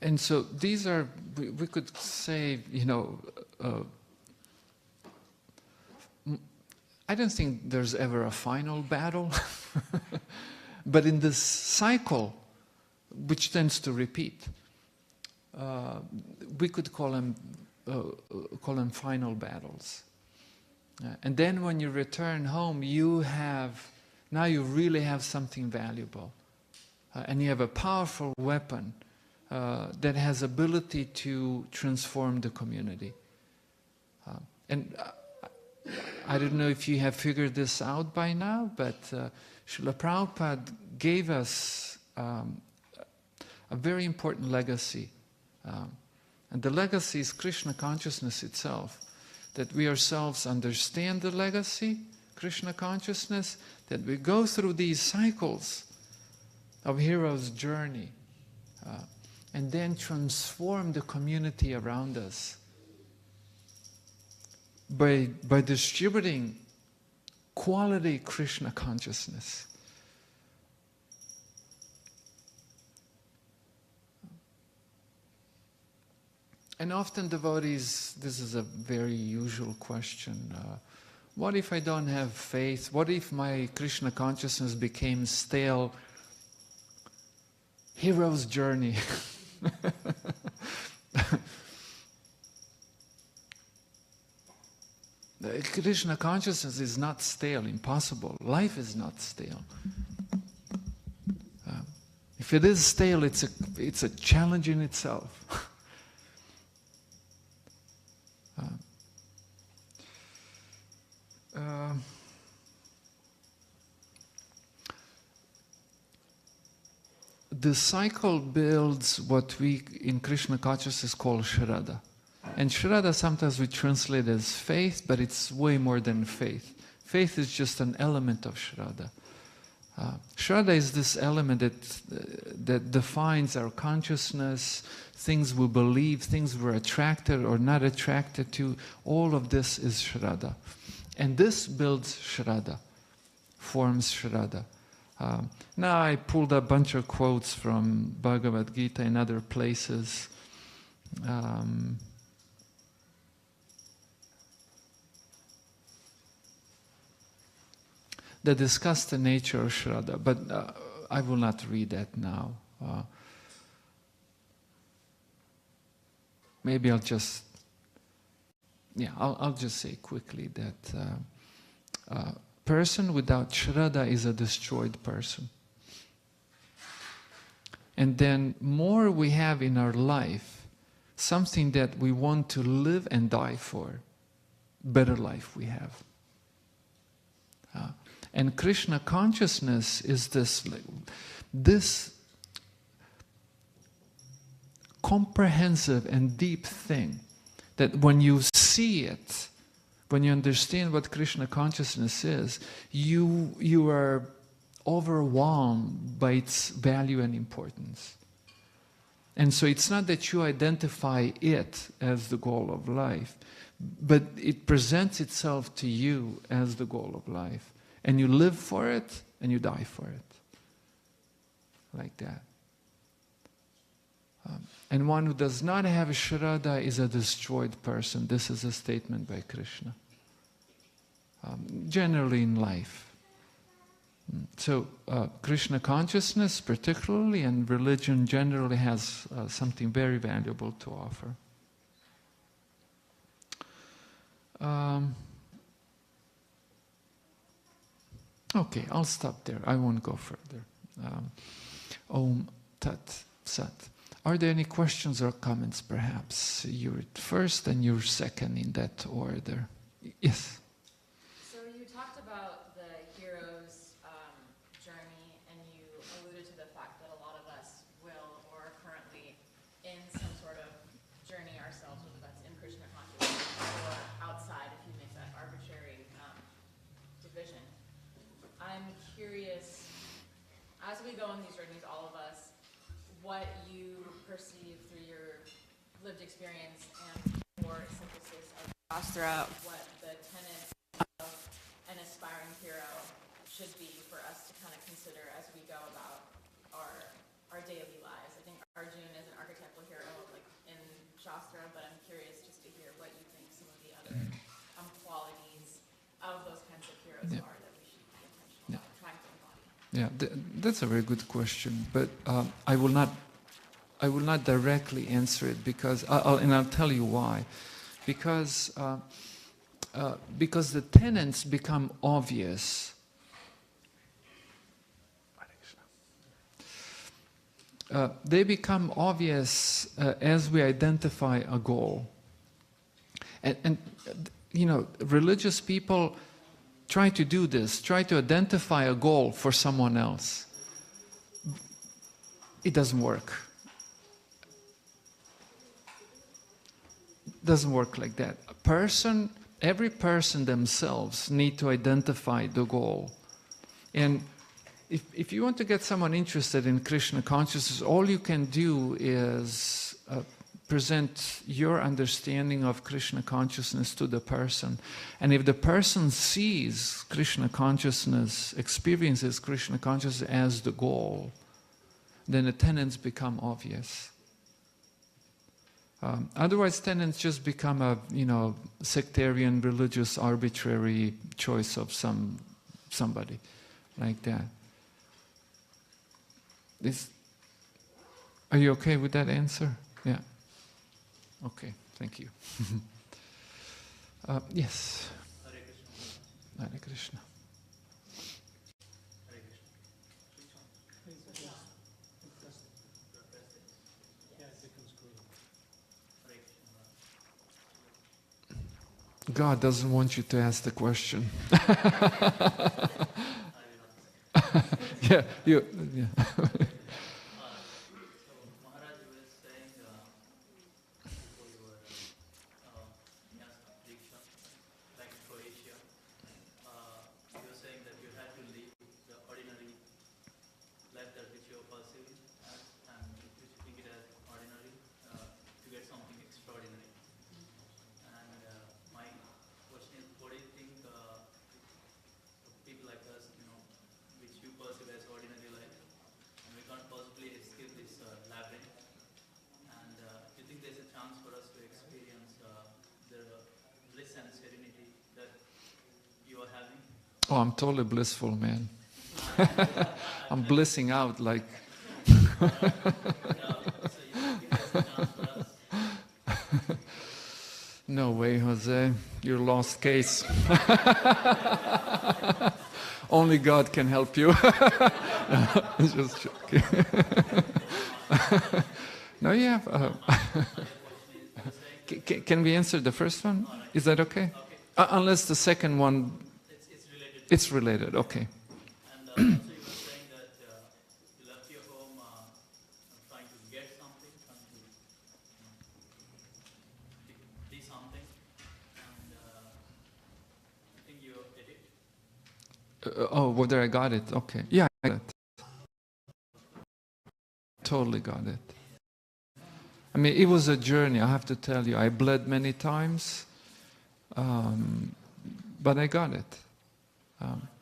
And so these are, we could say, I don't think there's ever a final battle, but in this cycle, which tends to repeat, we could call them final battles. And then when you return home, now you really have something valuable. And you have a powerful weapon that has ability to transform the community. And I don't know if you have figured this out by now, but Srila Prabhupada gave us a very important legacy. And the legacy is Krishna consciousness itself. That we ourselves understand the legacy, Krishna consciousness, that we go through these cycles of hero's journey, and then transform the community around us by distributing quality Krishna consciousness. And often devotees, this is a very usual question, what if I don't have faith? What if my Krishna consciousness became stale? Hero's journey. Krishna consciousness is not stale, impossible. Life is not stale. If it is stale, it's a challenge in itself. The cycle builds what we in Krishna consciousness call Shraddha. And Shraddha sometimes we translate as faith, but it's way more than faith. Faith is just an element of Shraddha. Shraddha is this element that defines our consciousness, things we believe, things we're attracted or not attracted to. All of this is Shraddha. And this builds Shraddha, forms Shraddha. Now I pulled a bunch of quotes from Bhagavad Gita and other places. That discuss the nature of Shraddha, but I will not read that now. Maybe I'll just say quickly that person without Shraddha is a destroyed person. And then more we have in our life, something that we want to live and die for, better life we have. And Krishna consciousness is this comprehensive and deep thing that when you see it, when you understand what Krishna consciousness is, you are overwhelmed by its value and importance. And so it's not that you identify it as the goal of life, but it presents itself to you as the goal of life. And you live for it, and you die for it. Like that. And one who does not have a Shraddha is a destroyed person. This is a statement by Krishna. Generally in life. So Krishna consciousness particularly, and religion generally has something very valuable to offer. Okay, I'll stop there. I won't go further. Om Tat Sat. Are there any questions or comments, perhaps? You're first and you're second in that order. Yes? So you talked about the hero's journey, and you alluded to the fact that a lot of us will or are currently in some sort of journey ourselves, whether that's in Krishna consciousness or outside, if you make that arbitrary division. I'm curious, as we go on these journeys, all of us, what you perceive through your lived experience and your synthesis of Shastra, what the tenets of an aspiring hero should be for us to kind of consider as we go about our daily lives. I think Arjun is an archetypal hero, like in Shastra, but I'm curious just to hear what you think some of the other qualities of those kinds of heroes are that we should be intentional about trying to embody. Yeah, that's a very good question, but I will not directly answer it because, I'll tell you why. Because the tenets become obvious. They become obvious as we identify a goal. And you know, religious people try to do this, try to identify a goal for someone else. It doesn't work. Doesn't work like that. Every person themselves need to identify the goal. And if you want to get someone interested in Krishna consciousness, all you can do is present your understanding of Krishna consciousness to the person. And if the person sees Krishna consciousness, experiences Krishna consciousness as the goal, then the tenets become obvious. Otherwise, tenets just become a, you know, sectarian, religious, arbitrary choice of somebody like that. Are you okay with that answer? Yeah. Okay. Thank you. Yes. Hare Krishna. Hare Krishna. Hare Krishna. God doesn't want you to ask the question. Yeah, yeah. So Maharaja was saying before you were Diksha, like in Croatia, you were saying that you had to leave the ordinary life that which you are pursuing and which you think it as ordinary to get something extraordinary. And my question is, what do you think people like us, you know, which you perceive as ordinary life, and we can't possibly escape this labyrinth? And do you think there's a chance for us to experience the bliss and serenity that you are having? Oh, I'm totally blissful, man. I'm blissing out like. So you think there's a chance for us? No way, Jose. You're a lost case. Only God can help you. No, just joking. No, yeah. Can we answer the first one? Is that okay? Unless the second one, It's related. it's related. Okay. And also you were saying that you left your home trying to get something, trying to be something, and I think you did it. Oh, whether I got it? Okay. Yeah, I got it. Totally got it. I mean, it was a journey, I have to tell you. I bled many times, but I got it.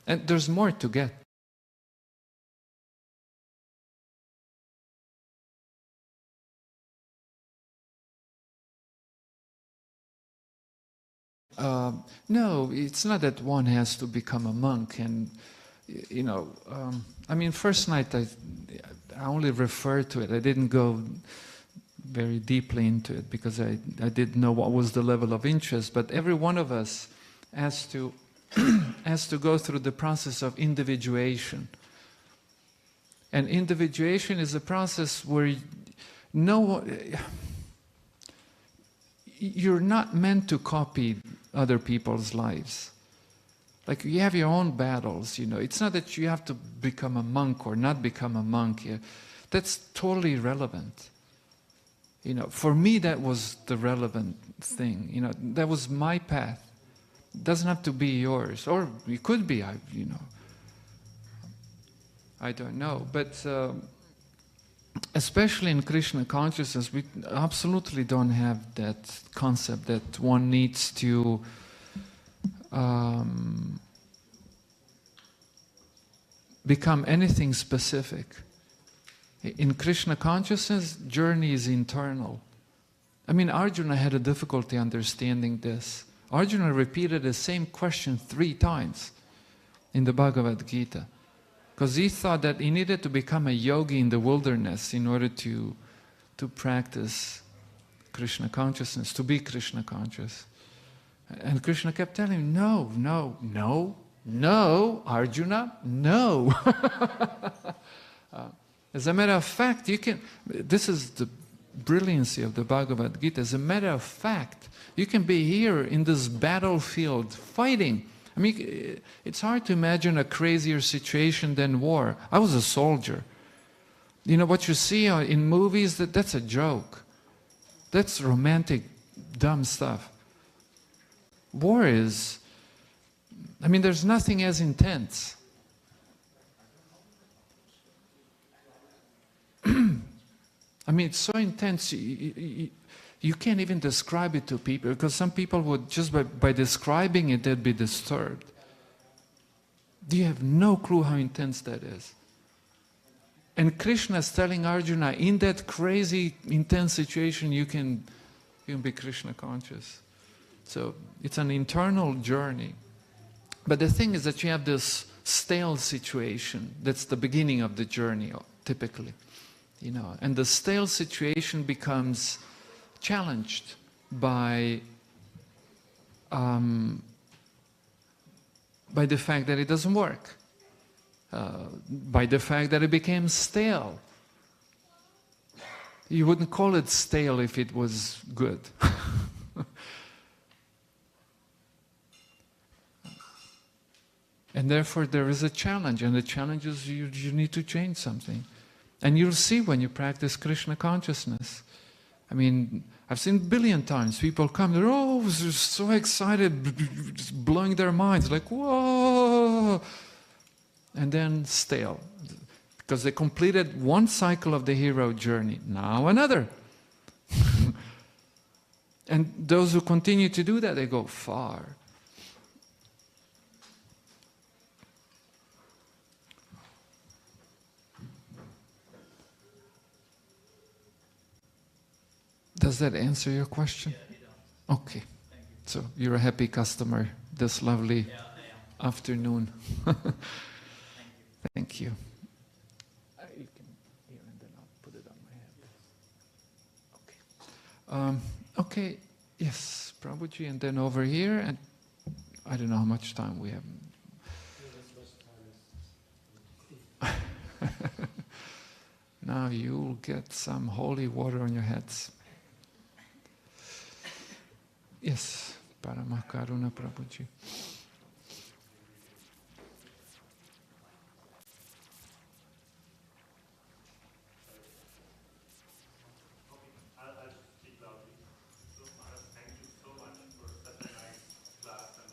And there's more to get. No, it's not that one has to become a monk and, you know, I mean, first night I only referred to it. I didn't go very deeply into it because I didn't know what was the level of interest. But every one of us has to has to go through the process of individuation. And individuation is a process where you're not meant to copy other people's lives. Like, you have your own battles, you know. It's not that you have to become a monk or not become a monk. Yeah. That's totally irrelevant. You know, for me, that was the relevant thing. You know, that was my path. It doesn't have to be yours, or it could be. You know, I don't know. But especially in Krishna consciousness, we absolutely don't have that concept that one needs to become anything specific. In Krishna consciousness, journey is internal. I mean, Arjuna had a difficulty understanding this. Arjuna repeated the same question 3 times in the Bhagavad Gita, because he thought that he needed to become a yogi in the wilderness in order to practice Krishna consciousness, to be Krishna conscious. And Krishna kept telling him, no, no, no, no, Arjuna, no. As a matter of fact, this is the brilliancy of the Bhagavad Gita. As a matter of fact, you can be here in this battlefield fighting. I mean, it's hard to imagine a crazier situation than war. I was a soldier. You know, what you see in movies, that's a joke. That's romantic, dumb stuff. War is, I mean, there's nothing as intense. I mean, it's so intense, you can't even describe it to people, because some people would, just by describing it, they'd be disturbed. You have no clue how intense that is. And Krishna is telling Arjuna, in that crazy, intense situation, you can be Krishna conscious. So it's an internal journey. But the thing is that you have this stale situation. That's the beginning of the journey, typically. You know, and the stale situation becomes challenged by the fact that it doesn't work, by the fact that it became stale. You wouldn't call it stale if it was good. And therefore there is a challenge, and the challenge is you need to change something. And you'll see when you practice Krishna consciousness. I mean, I've seen a billion times people come, they're so excited, just blowing their minds, like, whoa! And then stale. Because they completed one cycle of the hero journey, now another. And those who continue to do that, they go far. Does that answer your question? Yeah, okay. Thank you. So you're a happy customer this lovely afternoon. Thank you. You can here, and then I'll put it on my head. Okay. Okay. Yes, Prabhuji, and then over here, and I don't know how much time we have. Now you'll get some holy water on your heads. Yes, Paramakaruna Prabhuji. I'll speak loudly. So, Maharaj, thank you so much for such a nice class and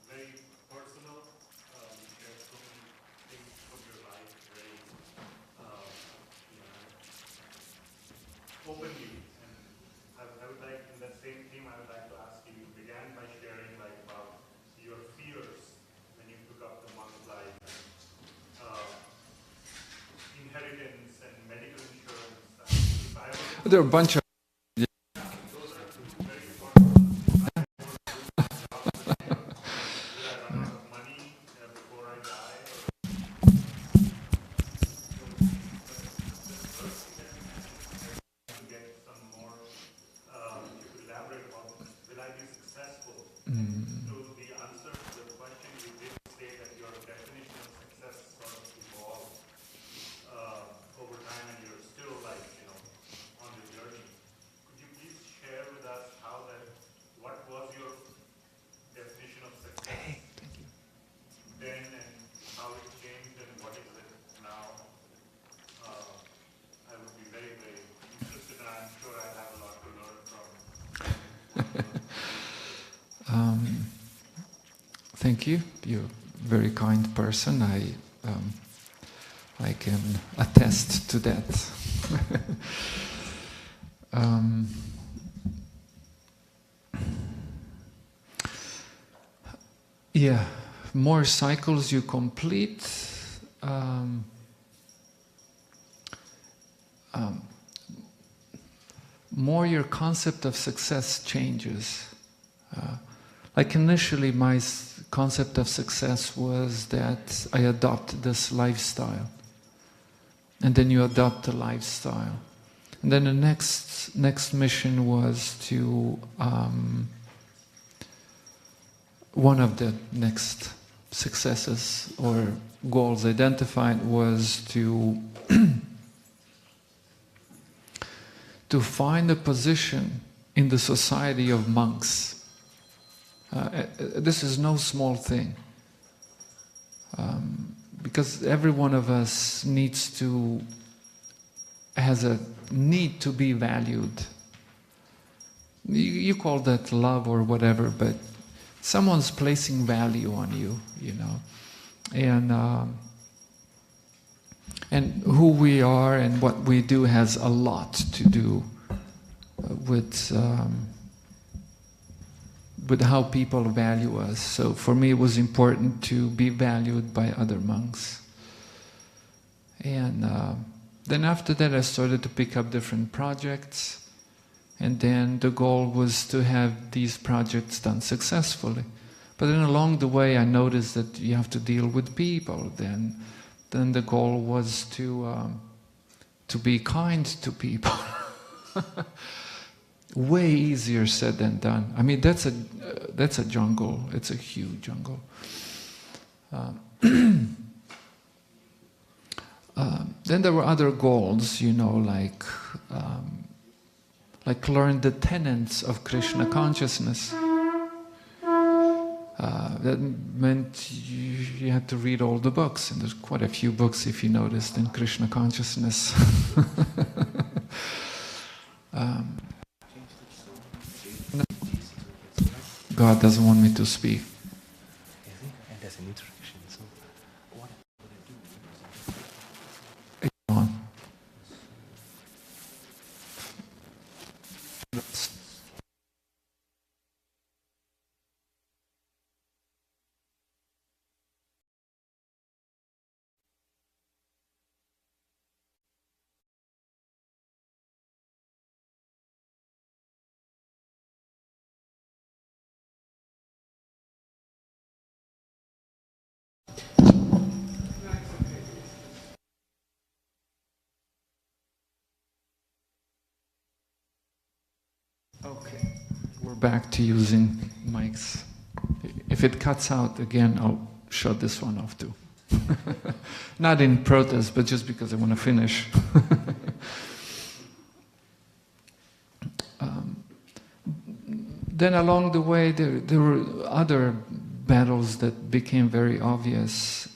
very personal. You shared so many things from your life, very openly. I would like, in that same theme, I would like to ask you, you began by sharing like about your fears when you took up the monk life, inheritance and medical insurance. If I were There are a bunch of those are two very important. Will I run out of money before I die? To get some more, if you could elaborate about, will I be successful? So the thank you. You're a very kind person. I can attest to that. Yeah, more cycles you complete, more your concept of success changes. Like initially my concept of success was that I adopt this lifestyle. And then you adopt a lifestyle. And then the next mission was to, one of the next successes or goals identified was to to find a position in the society of monks. This is no small thing, because every one of us has a need to be valued. You call that love or whatever, but someone's placing value on you, you know, and who we are and what we do has a lot to do with how people value us. So for me it was important to be valued by other monks. And then after that I started to pick up different projects, and then the goal was to have these projects done successfully. But then along the way I noticed that you have to deal with people. Then the goal was to be kind to people. Way easier said than done. I mean, that's a jungle. It's a huge jungle. Then there were other goals, you know, like learn the tenets of Krishna consciousness. That meant you had to read all the books, and there's quite a few books, if you noticed, in Krishna consciousness. God doesn't want me to speak. And there's an introduction, so what Go on. Okay, we're back to using mics. If it cuts out again, I'll shut this one off too. Not in protest, but just because I want to finish. Then along the way, there were other battles that became very obvious.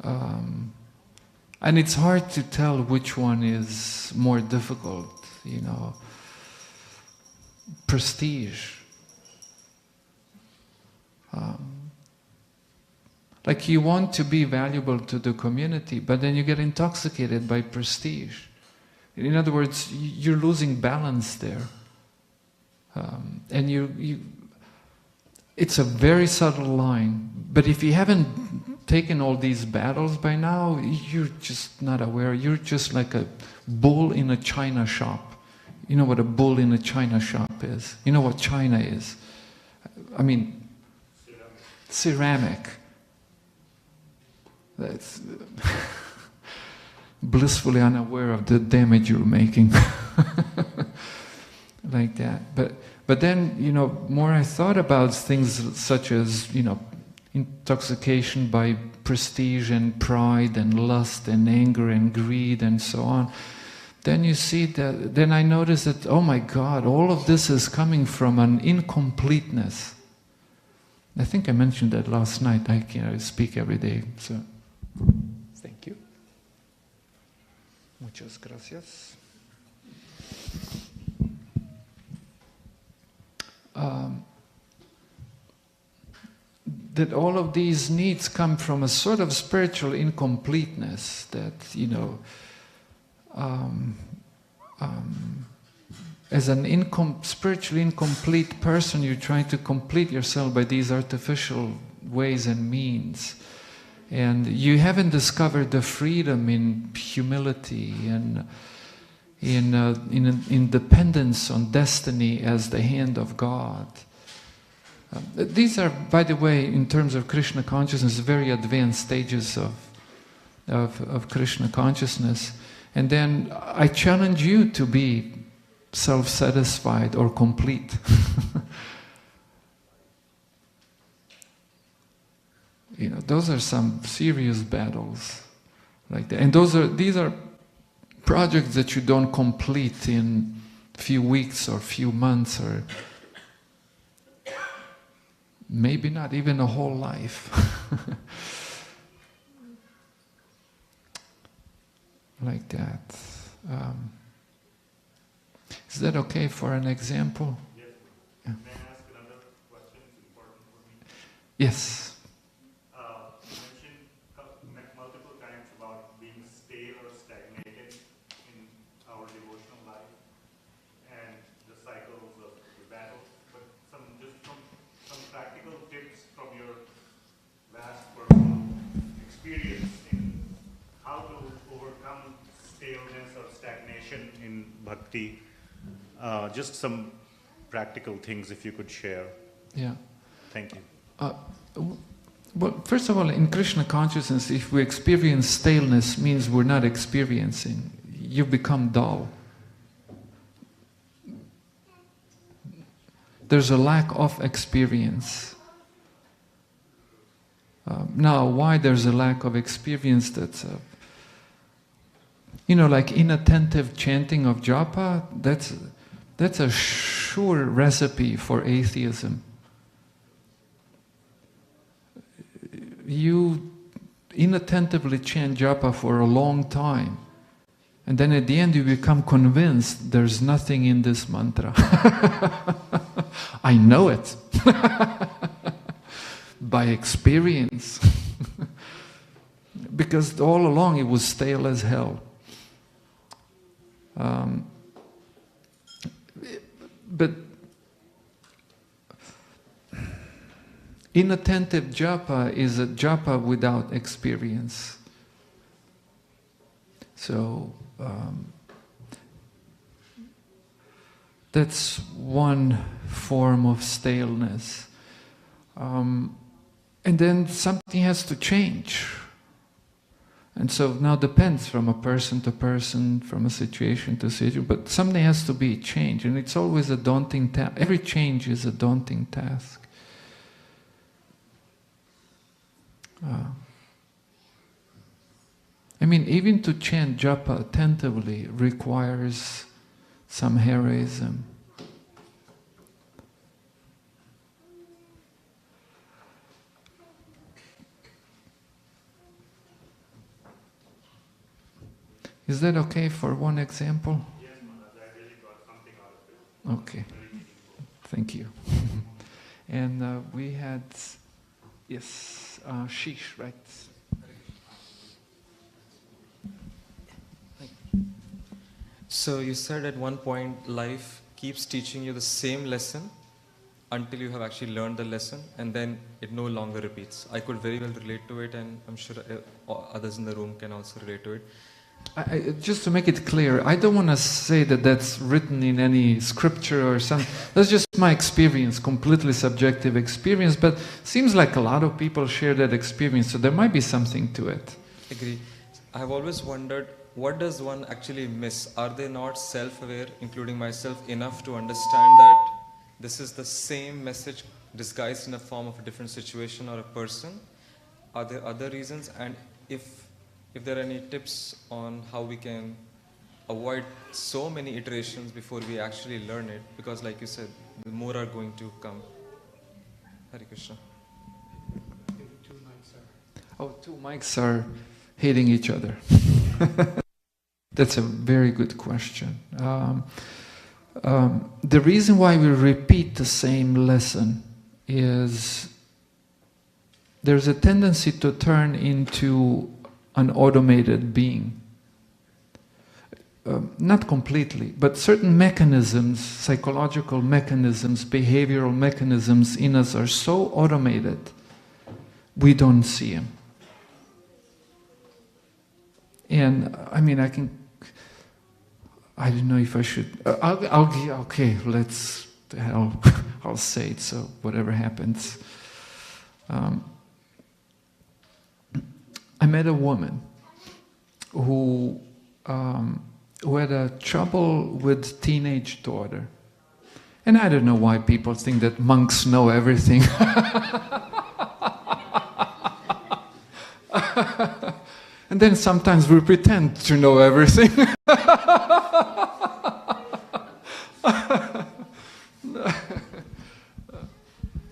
And it's hard to tell which one is more difficult, you know. Prestige. Like you want to be valuable to the community, but then you get intoxicated by prestige. In other words, you're losing balance there. And it's a very subtle line, but if you haven't taken all these battles by now, you're just not aware. You're just like a bull in a china shop. You know what a bull in a china shop is? You know what China is? I mean, ceramic. That's blissfully unaware of the damage you're making. Like that. But then, you know, more I thought about things such as, you know, intoxication by prestige and pride and lust and anger and greed and so on. Then you see that, then I noticed that, oh my God, all of this is coming from an incompleteness. I think I mentioned that last night. I speak every day, so thank you. Muchas gracias. that all of these needs come from a sort of spiritual incompleteness, that, as an spiritually incomplete person, you're trying to complete yourself by these artificial ways and means. And you haven't discovered the freedom in humility and in dependence on destiny as the hand of God. These are, by the way, in terms of Krishna consciousness, very advanced stages of Krishna consciousness. And then I challenge you to be self-satisfied or complete. Those are some serious battles like that. And these are projects that you don't complete in a few weeks or few months, or maybe not even a whole life. Like that. Is that okay for an example? Yes. Yeah. May I ask another question? It's important for me. Yes. You mentioned multiple times about being stale or stagnated in our devotional life and the cycles of the battles, but some practical tips from your vast personal experience in how to overcome staleness or stagnation in bhakti. Just some practical things if you could share. Yeah. Thank you. Well, first of all, in Krishna consciousness, if we experience staleness, means we're not experiencing. You become dull. There's a lack of experience. Now, why there's a lack of experience? That's like inattentive chanting of japa. That's a sure recipe for atheism. You inattentively chant japa for a long time, and then at the end you become convinced there's nothing in this mantra. I know it by experience. Because all along it was stale as hell. But inattentive japa is a japa without experience. So that's one form of staleness. And then something has to change. And so now depends from a person to person, from a situation to situation, but something has to be changed, and it's always a daunting task. Every change is a daunting task. Even to chant japa attentively requires some heroism. Is that okay for one example? Yes, Maharaja, I really got something out of it. Okay, thank you. And we had, yes, Shish, right? So you said at one point life keeps teaching you the same lesson until you have actually learned the lesson, and then it no longer repeats. I could very well relate to it, and I'm sure others in the room can also relate to it. Just to make it clear, I don't want to say that that's written in any scripture or something. That's just my experience, completely subjective experience, but seems like a lot of people share that experience, so there might be something to it. Agree. I've always wondered, what does one actually miss? Are they not self-aware, including myself, enough to understand that this is the same message disguised in a form of a different situation or a person? Are there other reasons? And if there are any tips on how we can avoid so many iterations before we actually learn it, because like you said, more are going to come. Hare Krishna. Two mics are hitting each other. That's a very good question. The reason why we repeat the same lesson is there's a tendency to turn into an automated being. Not completely, but certain mechanisms, psychological mechanisms, behavioral mechanisms in us are so automated, we don't see them. And I mean, I don't know if I should, okay, let's, I'll say it, so whatever happens. I met a woman who had a trouble with teenage daughter. And I don't know why people think that monks know everything. And then sometimes we pretend to know everything.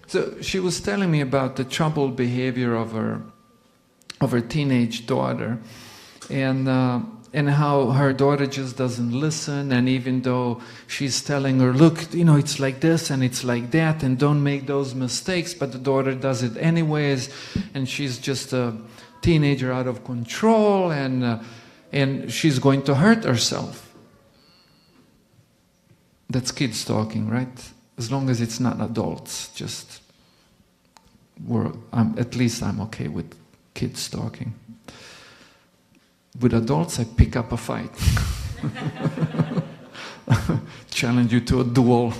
So she was telling me about the troubled behavior of her teenage daughter, and how her daughter just doesn't listen, and even though she's telling her, look, it's like this and it's like that, and don't make those mistakes, but the daughter does it anyways, and she's just a teenager out of control, and she's going to hurt herself. That's kids talking, right? As long as it's not adults, at least I'm okay with kids talking. With adults, I pick up a fight. Challenge you to a duel.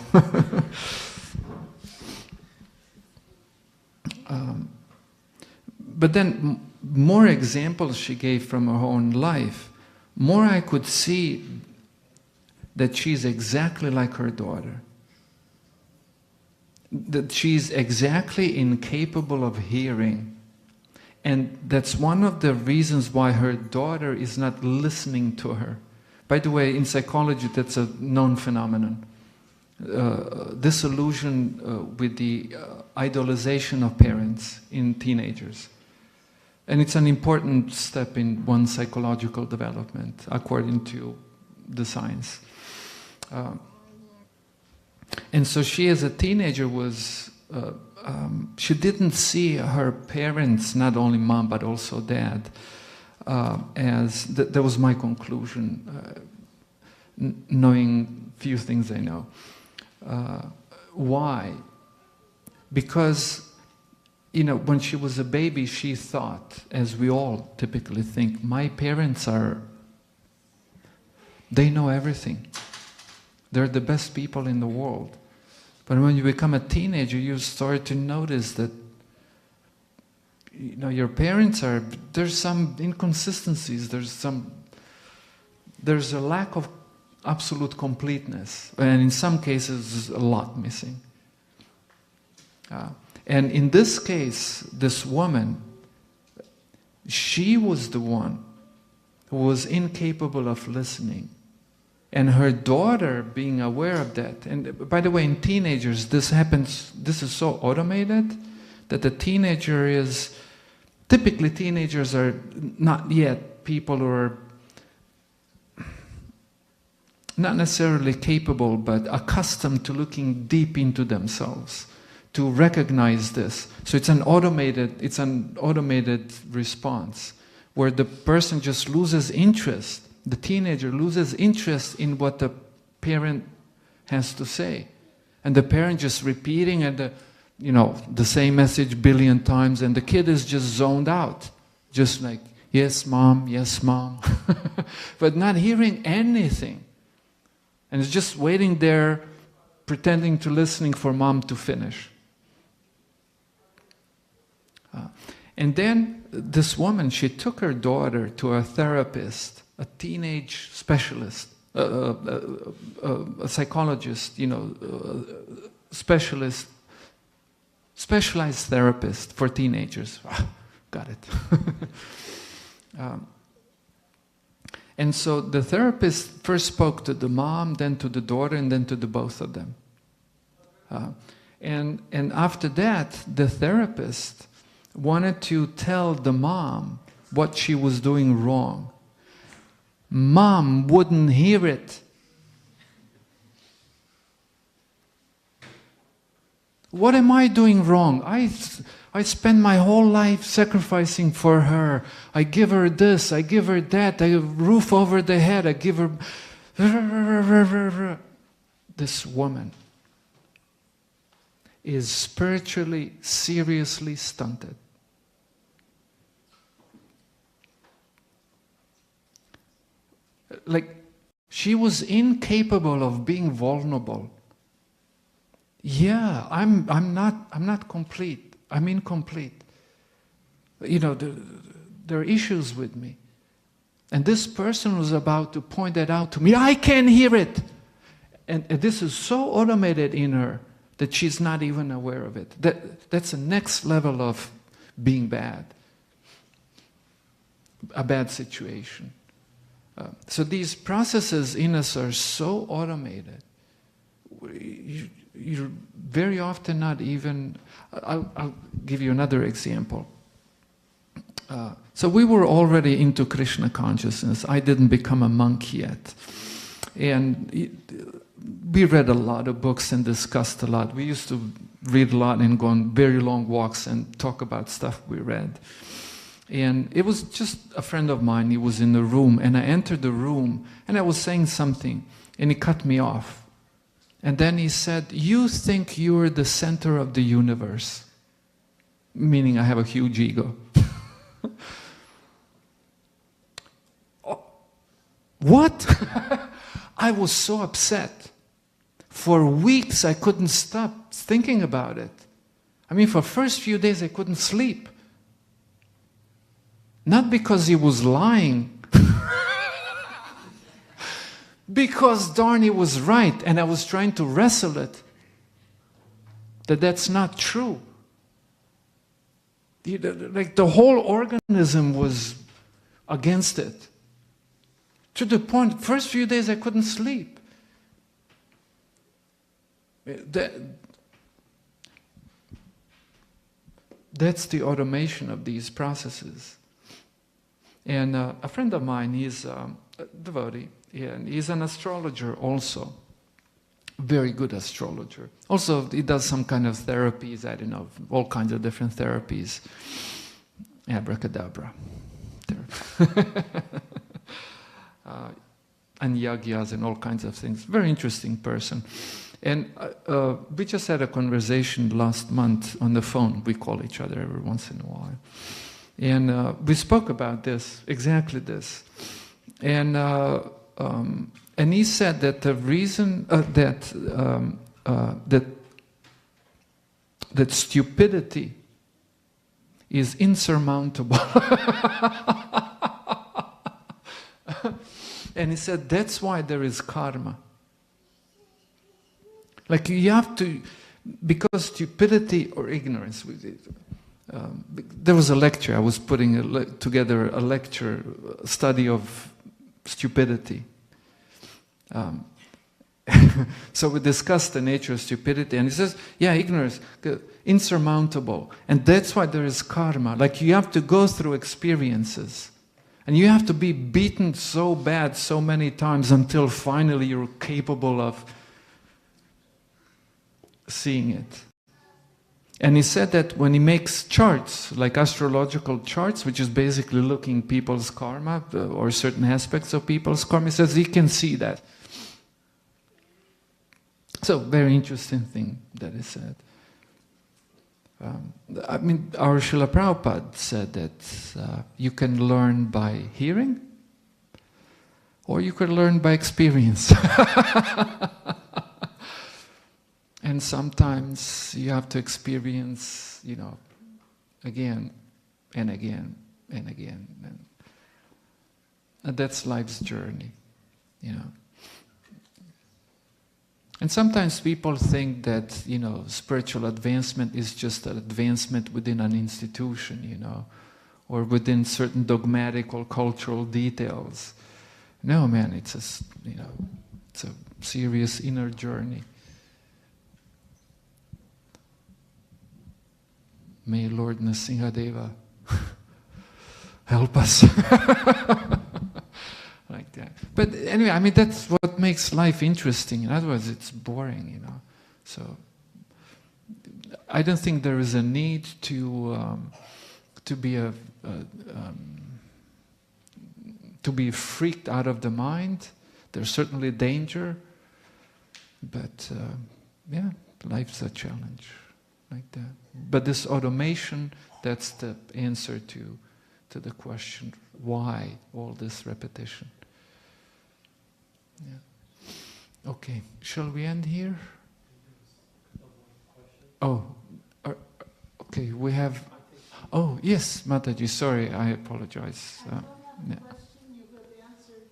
But then, more examples she gave from her own life, more I could see that she's exactly like her daughter. That she's exactly incapable of hearing. And that's one of the reasons why her daughter is not listening to her. By the way, in psychology, that's a known phenomenon. Disillusion with the idolization of parents in teenagers. And it's an important step in one's psychological development, according to the science. And so she, as a teenager, was she didn't see her parents, not only mom but also dad, that was my conclusion, knowing few things I know. Why? Because, when she was a baby, she thought, as we all typically think, my parents they know everything. They're the best people in the world. But when you become a teenager, you start to notice that, your parents there's some inconsistencies, there's a lack of absolute completeness, and in some cases, there's a lot missing. And in this case, this woman, she was the one who was incapable of listening. And her daughter being aware of that. And by the way, in teenagers, this happens, this is so automated that the teenager is, typically teenagers are not yet people who are not necessarily capable, but accustomed to looking deep into themselves, to recognize this. So it's an automated response, where the person just loses interest. The teenager loses interest in what the parent has to say. And the parent just repeating the same message 1 billion times, and the kid is just zoned out. Just like, yes, mom, but not hearing anything. And it's just waiting there, pretending to listening for mom to finish. And then this woman, she took her daughter to a therapist, a teenage specialist, a psychologist, specialized therapist for teenagers. Got it. And so the therapist first spoke to the mom, then to the daughter, and then to the both of them. And after that, the therapist wanted to tell the mom what she was doing wrong. Mom wouldn't hear it. What am I doing wrong? I spend my whole life sacrificing for her. I give her this, I give her that, I give roof over the head, I give her... This woman is spiritually, seriously stunted. Like, she was incapable of being vulnerable. Yeah, I'm not complete. I'm incomplete. You know, there are issues with me. And this person was about to point that out to me. I can hear it. And this is so automated in her that she's not even aware of it. That's the next level of being bad. A bad situation. So these processes in us are so automated. You're very often not even... I'll give you another example. So we were already into Krishna consciousness. I didn't become a monk yet. And we read a lot of books and discussed a lot. We used to read a lot and go on very long walks and talk about stuff we read. And it was just a friend of mine, he was in the room, and I entered the room, and I was saying something, and he cut me off. And then he said, you think you're the center of the universe. Meaning I have a huge ego. Oh, what? I was so upset. For weeks I couldn't stop thinking about it. I mean, for the first few days I couldn't sleep. Not because he was lying. Because darn, he was right, and I was trying to wrestle it. That's not true. Like the whole organism was against it. To the point, first few days I couldn't sleep. That's the automation of these processes. And a friend of mine, he's a devotee, and he's an astrologer also. Very good astrologer. Also, he does some kind of therapies, I don't know, all kinds of different therapies. Abracadabra. And yagyas and all kinds of things. Very interesting person. And we just had a conversation last month on the phone. We call each other every once in a while. And we spoke about this, exactly this. And he said that the reason that stupidity is insurmountable. And he said that's why there is karma. Like you have to, because stupidity or ignorance. There was a lecture, I was putting together a lecture, study of stupidity. So we discussed the nature of stupidity, and he says, yeah, ignorance, insurmountable. And that's why there is karma. Like you have to go through experiences. And you have to be beaten so bad so many times until finally you're capable of seeing it. And he said that when he makes charts, like astrological charts, which is basically looking people's karma or certain aspects of people's karma, he says he can see that. So, very interesting thing that he said. I mean, our Srila Prabhupada said that you can learn by hearing, or you can learn by experience. And sometimes you have to experience, you know, again and again and again. And that's life's journey, you know. And sometimes people think that, you know, spiritual advancement is just an advancement within an institution, you know, or within certain dogmatic or cultural details. No, man, it's a, you know, it's a serious inner journey. May Lord Nrsimhadeva help us. Like that. But anyway, I mean, that's what makes life interesting. In other words, it's boring, you know. So I don't think there is a need to be freaked out of the mind. There's certainly danger, but yeah, life's a challenge like that. But this automation, that's the answer to the question, why all this repetition? Yeah. Okay, shall we end here? Oh, okay, we have... Oh, yes, Mataji, sorry, I apologize. I don't have yeah. a question. You have answered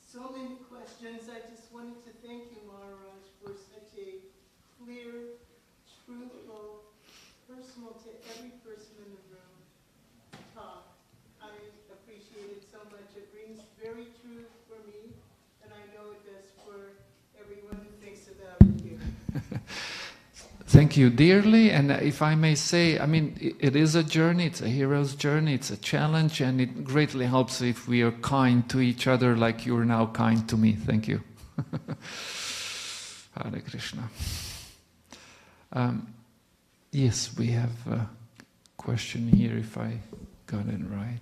so many questions. I just wanted to thank you, Maharaj, for such a clear, truthful, personal to every person in the room talk. I appreciate it so much. It rings very true for me, and I know it does for everyone who thinks about it here. Thank you dearly, and if I may say, I mean, it is a journey, it's a hero's journey, it's a challenge, and it greatly helps if we are kind to each other like you're now kind to me. Thank you. Hare Krishna. Yes, we have a question here, if I got it right.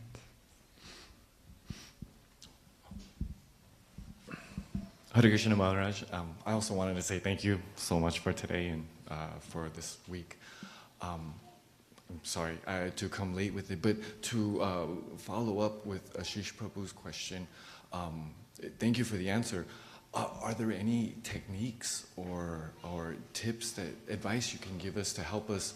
Hare Krishna Maharaj. I also wanted to say thank you so much for today and for this week. I'm sorry to come late with it, but to follow up with Ashish Prabhu's question, thank you for the answer. Are there any techniques or tips, advice you can give us to help us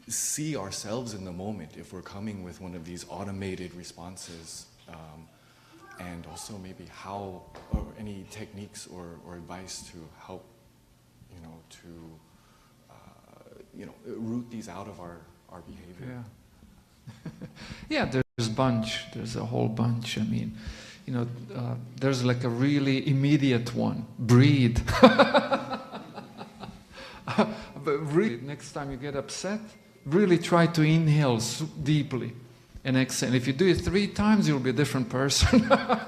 see ourselves in the moment if we're coming with one of these automated responses? And also maybe how, or any techniques or advice to help, root these out of our behavior. Yeah. Yeah, there's a whole bunch. I mean, there's like a really immediate one, breathe. But really, next time you get upset, really try to inhale deeply and exhale. If you do it 3 times, you'll be a different person by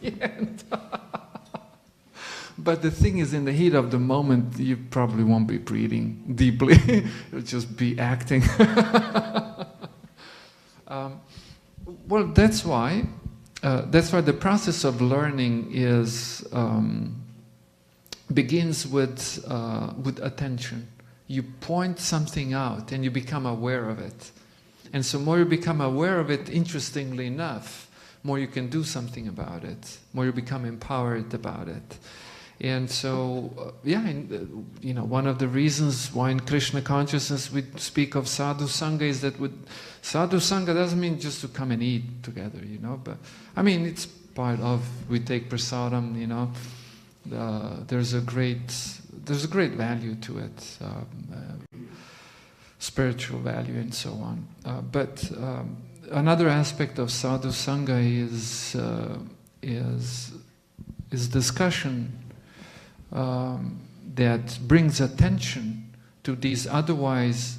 the end. But the thing is, in the heat of the moment, you probably won't be breathing deeply. You'll just be acting. Well, that's why the process of learning begins with attention. You point something out and you become aware of it. And so more you become aware of it, interestingly enough, more you can do something about it, more you become empowered about it. And so, one of the reasons why in Krishna consciousness we speak of sadhu sangha is that sadhu sangha doesn't mean just to come and eat together, but I mean it's part of, we take prasadam, there's a great value to it, spiritual value and so on. But another aspect of sadhu sangha is discussion that brings attention to these elements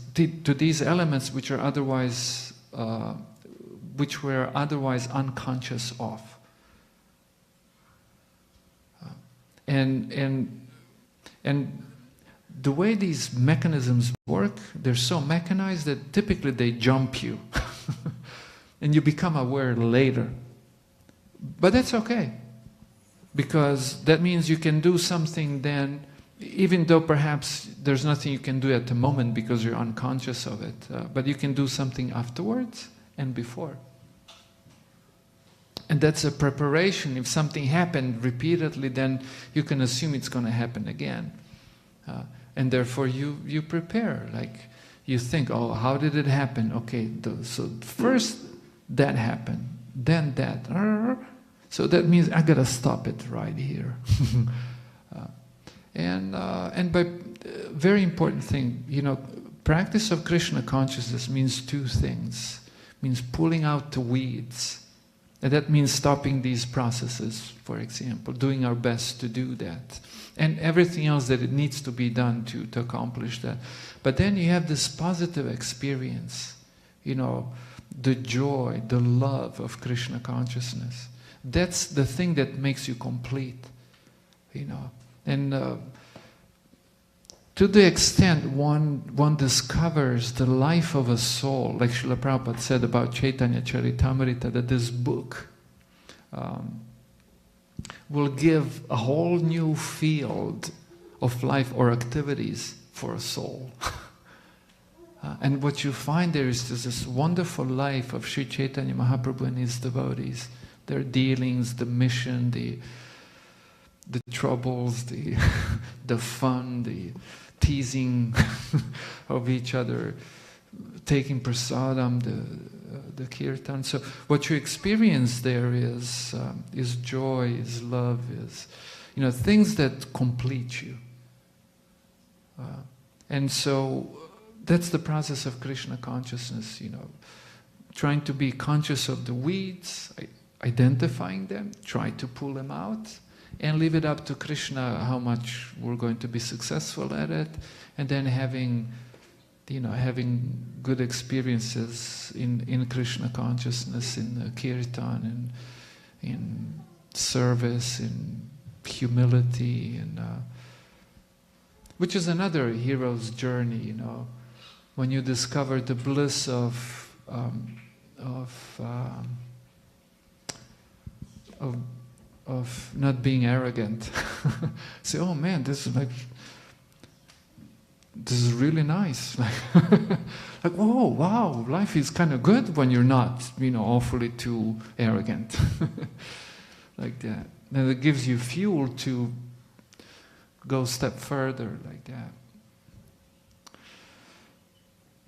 which we're otherwise unconscious of. And the way these mechanisms work, they're so mechanized that typically they jump you. And you become aware later. But that's okay. Because that means you can do something then, even though perhaps there's nothing you can do at the moment because you're unconscious of it. But you can do something afterwards and before. And that's a preparation. If something happened repeatedly, then you can assume it's going to happen again. And therefore you prepare. Like you think, oh, how did it happen? Okay, so first that happened, then that. So that means I gotta stop it right here. And by very important thing, practice of Krishna consciousness means 2 things. It means pulling out the weeds. And that means stopping these processes, for example, doing our best to do that. And everything else that it needs to be done to accomplish that. But then you have this positive experience, the joy, the love of Krishna consciousness. That's the thing that makes you complete, And to the extent one discovers the life of a soul, like Srila Prabhupada said about Chaitanya Charitamrita, that this book will give a whole new field of life or activities for a soul. And what you find there is this wonderful life of Sri Chaitanya Mahaprabhu and his devotees, their dealings, the mission, the troubles, the the fun, the teasing of each other, taking prasadam, the kirtan. So what you experience there is joy, is love, is things that complete you. And so that's the process of Krishna consciousness. Trying to be conscious of the weeds, identifying them, try to pull them out, and leave it up to Krishna how much we're going to be successful at it, and then having good experiences in Krishna consciousness, in kirtan, in service, in humility, which is another hero's journey. When you discover the bliss of not being arrogant. Say, oh man, this is really nice. Like, oh wow, life is kind of good when you're not, awfully too arrogant. Like that. Then it gives you fuel to go a step further like that.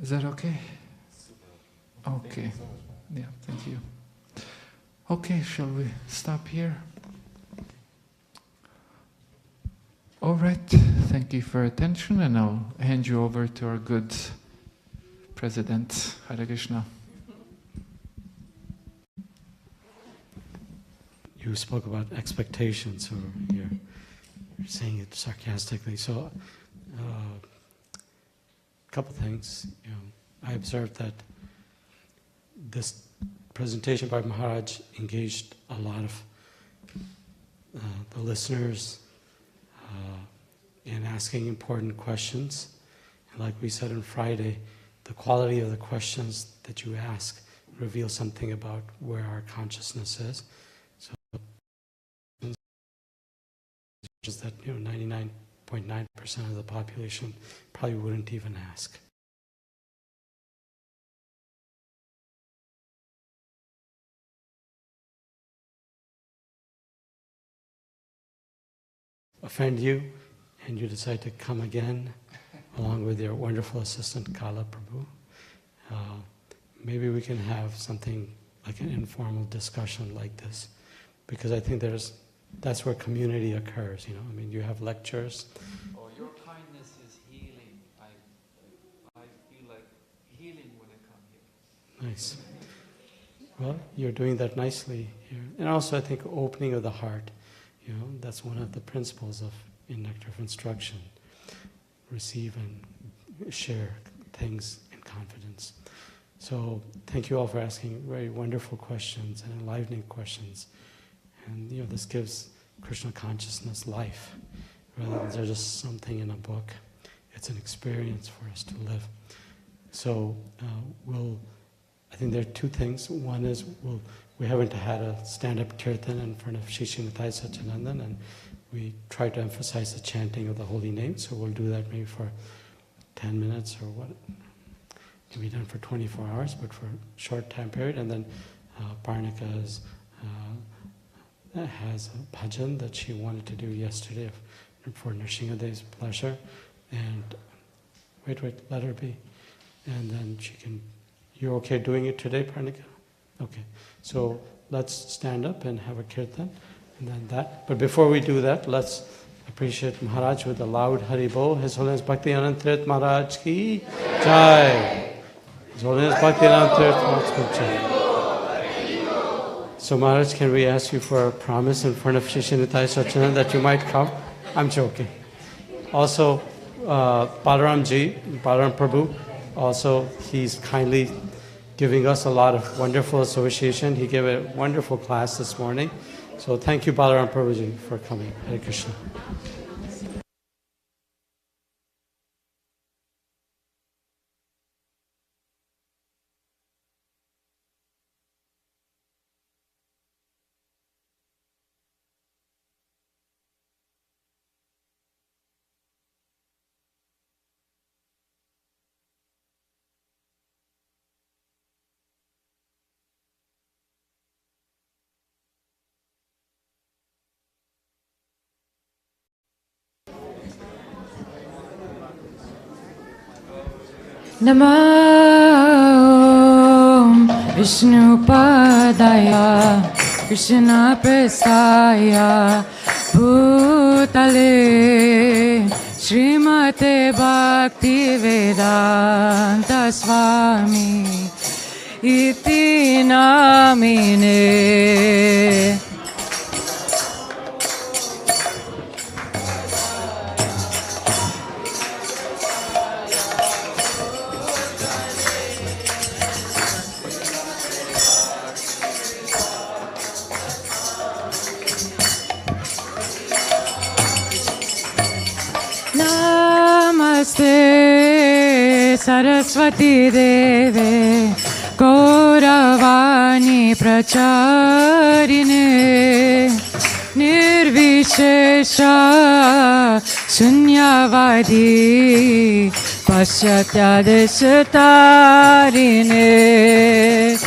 Is that okay? Okay. Yeah, thank you. Okay, shall we stop here? All right, thank you for your attention, and I'll hand you over to our good president, Hare Krishna. You spoke about expectations, or you're saying it sarcastically. So, a couple things. I observed that this presentation by Maharaj engaged a lot of the listeners in asking important questions. And like we said on Friday, the quality of the questions that you ask reveals something about where our consciousness is. So just that 99.9% of the population probably wouldn't even ask. Offend you, and you decide to come again along with your wonderful assistant Kala Prabhu. Maybe we can have something like an informal discussion like this, because I think that's where community occurs. You have lectures. Oh, your kindness is healing. I feel like healing when I come here. Nice. Well, you're doing that nicely here, and also I think opening of the heart. That's one of the principles in Nectar of Instruction. Receive and share things in confidence. So thank you all for asking very wonderful questions and enlivening questions. And this gives Krishna consciousness life, rather than just something in a book. It's an experience for us to live. So I think there are two things. One is we haven't had a stand-up kirtan in front of Shishinatai Satyanandan, and we try to emphasize the chanting of the holy name, so we'll do that maybe for 10 minutes or what. It can be done for 24 hours, but for a short time period. And then Parnika has a bhajan that she wanted to do yesterday for Nrsimhadeva's pleasure. And wait, let her be. And then you're okay doing it today, Parnika? Okay, so let's stand up and have a kirtan, and then that. But before we do that, let's appreciate Maharaj with a loud Haribol. His Holiness Bhakti Ananda Tirtha Maharaj ki Jai. His Holiness Bhakti Ananda Tirtha Maharaj ki Jai. So Maharaj, can we ask you for a promise in front of Shishinatai Satyananda that you might come? I'm joking. Also, Balaram Prabhu, also he's kindly giving us a lot of wonderful association. He gave a wonderful class this morning. So thank you, Balaram Prabhuji, for coming. Hare Krishna. Namo Vishnupadaya Krishna Prestaya Bhutale Srimate Bhakti Vedanta Swami Iti Namine. Namaste Saraswati Deve Gauravani Pracharine Nirvishesha Sunyavadi Pasyatyadesatarine.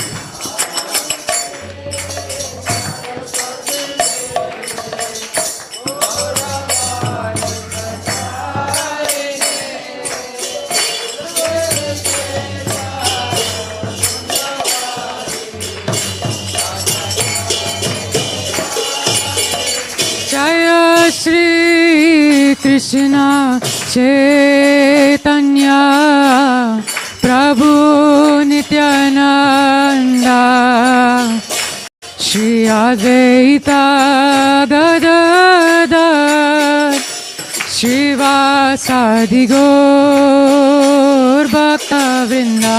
Jaya Shri Krishna Chaitanya Prabhu Nityananda Shri Advaita Gadadhar Srivasadi Gaur Bhakta Vrinda.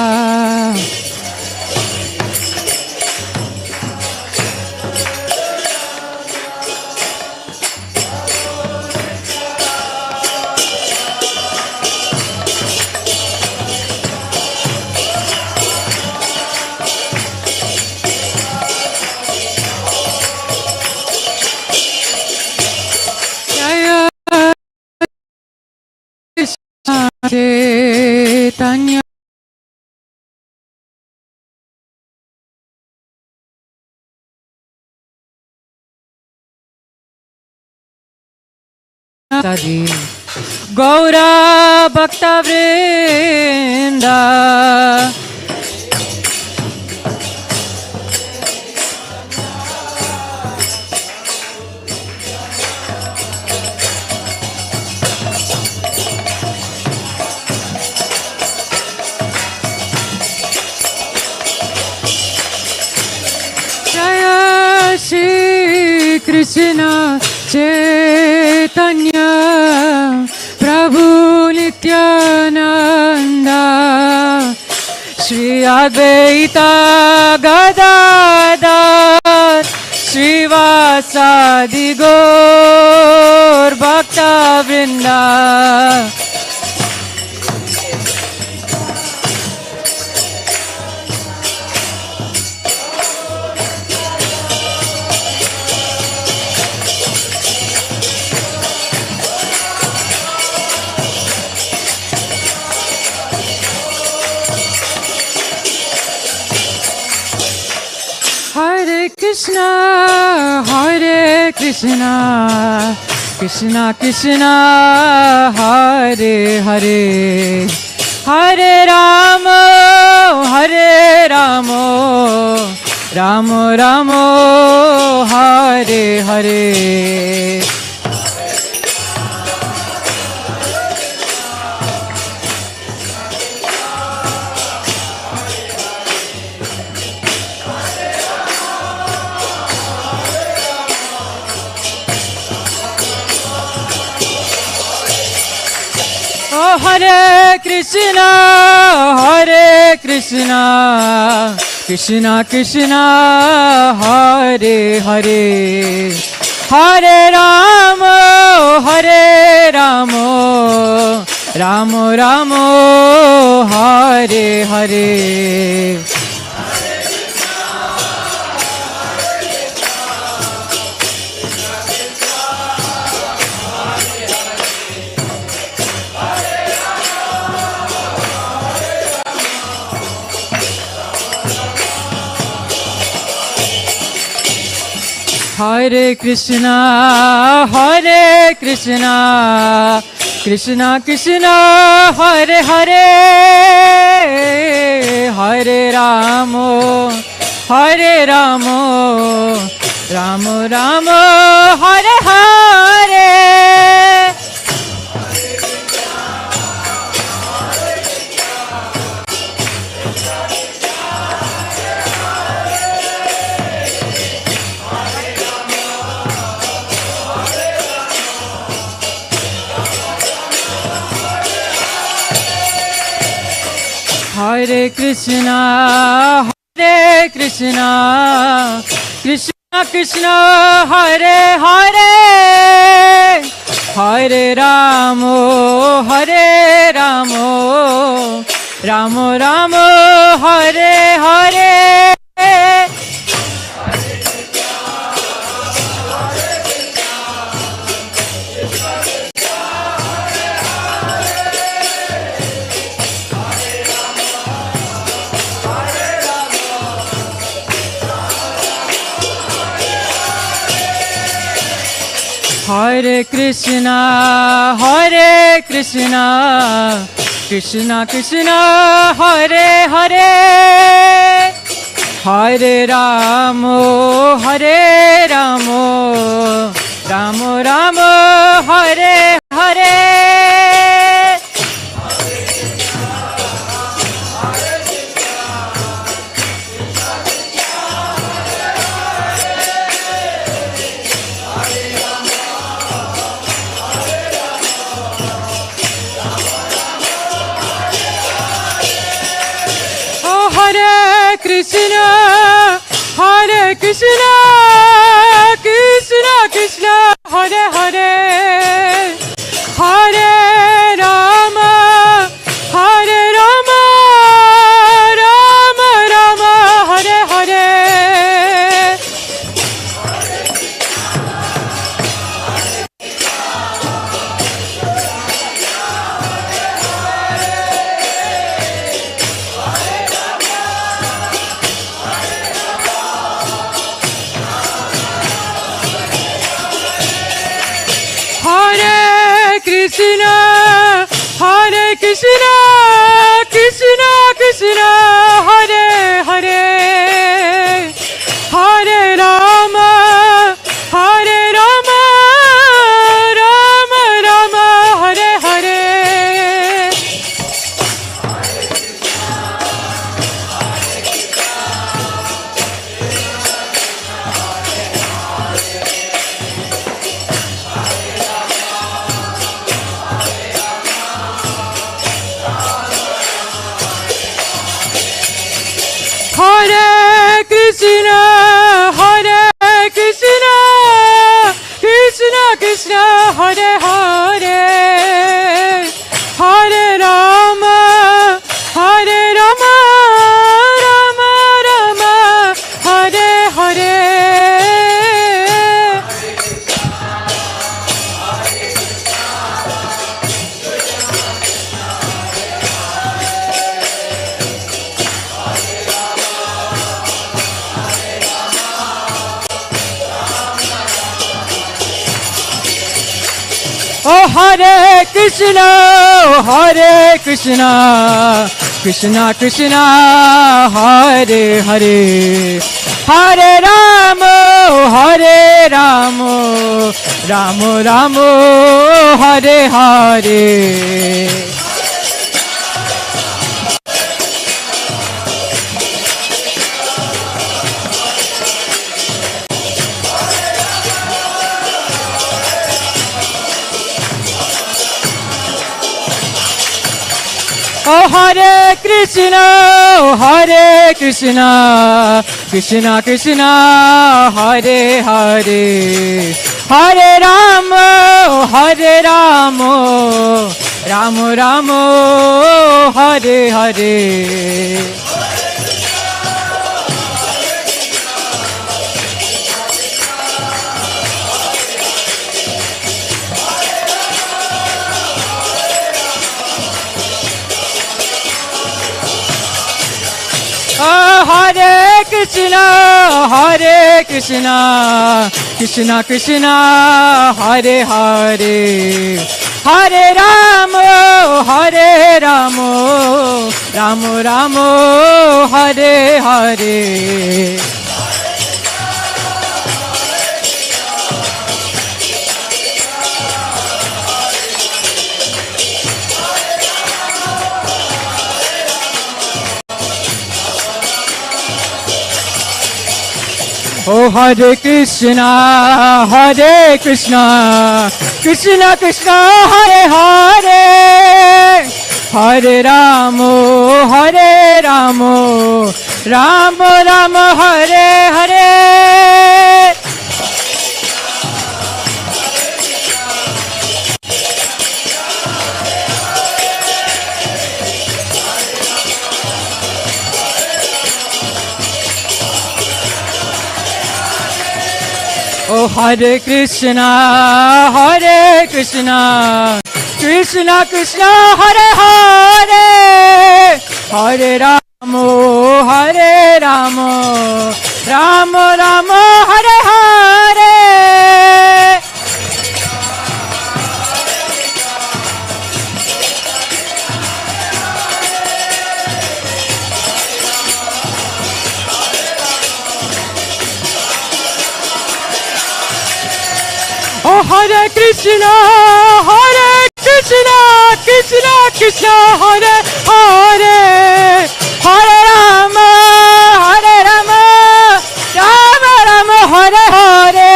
Chaitanya Sadi Gaura Bhakta Vrinda. Shri Krishna Chaitanya Prabhu Nityananda Shri Advaita Gadadhar Srivasadi Gaur Bhakta Vrinda. Hare Krishna, Hare Krishna, Krishna Krishna, Hare Hare, Hare Rama, Hare Rama, Rama Rama, Hare Hare. Oh Hare Krishna, Hare Krishna, Krishna Krishna, Hare Hare, Hare Rama, Hare Rama, Rama Rama, Hare Hare. Hare Krishna, Hare Krishna, Krishna Krishna, Hare Hare, Hare Ramo, Hare Ramo, Ramo Ramo, Hare Hare. Hare Krishna, Hare Krishna, Krishna Krishna, Hare Hare, Hare Ramo, Hare Ramo, Ramo Ramo, Hare Hare. Hare Krishna, Hare Krishna, Krishna Krishna, Hare Hare, Hare Ramo, Hare Ramo, Ramo Ramo, Hare Hare. Hare Krishna, Hare Krishna, Krishna Krishna, Hare Hare, Hare Rama, Hare Rama, Rama Rama, Hare Hare. Hare Krishna, Hare Krishna, Krishna Krishna, Hare Hare, Hare Rama, Hare Rama, Rama Rama, Hare Hare. Hare Krishna, Hare Krishna, Krishna Krishna, Hare Hare, Hare Rama, Hare Rama, Rama Rama, Hare Hare. Oh Hare Krishna, Hare Krishna, Krishna Krishna, Hare Hare, Hare Rama, Hare Rama, Rama Rama, Hare Hare. Oh Hare Krishna, Hare Krishna, Krishna Krishna, Hare Hare, Hare Rama, Hare Rama, Rama Rama, Hare Hare. Hare Krishna, Hare Krishna, Krishna Krishna, Hare Hare, Hare Rama, Hare Rama, Ram Ram Hare Hare. Oh Hare Krishna, Hare Krishna, Krishna Krishna, Hare Hare, Hare Ramo, Hare Ramo, Ramo Ramo, Hare Hare. Oh Hare Krishna, Hare Krishna, Krishna Krishna, Hare Hare, Hare Ramo, Hare Ramo, Ramo Ramo, Hare Hare. Oh Hare Krishna, Hare Krishna, Krishna Krishna, Hare Hare, Hare Rama, Hare Rama, Rama Rama, Hare Hare.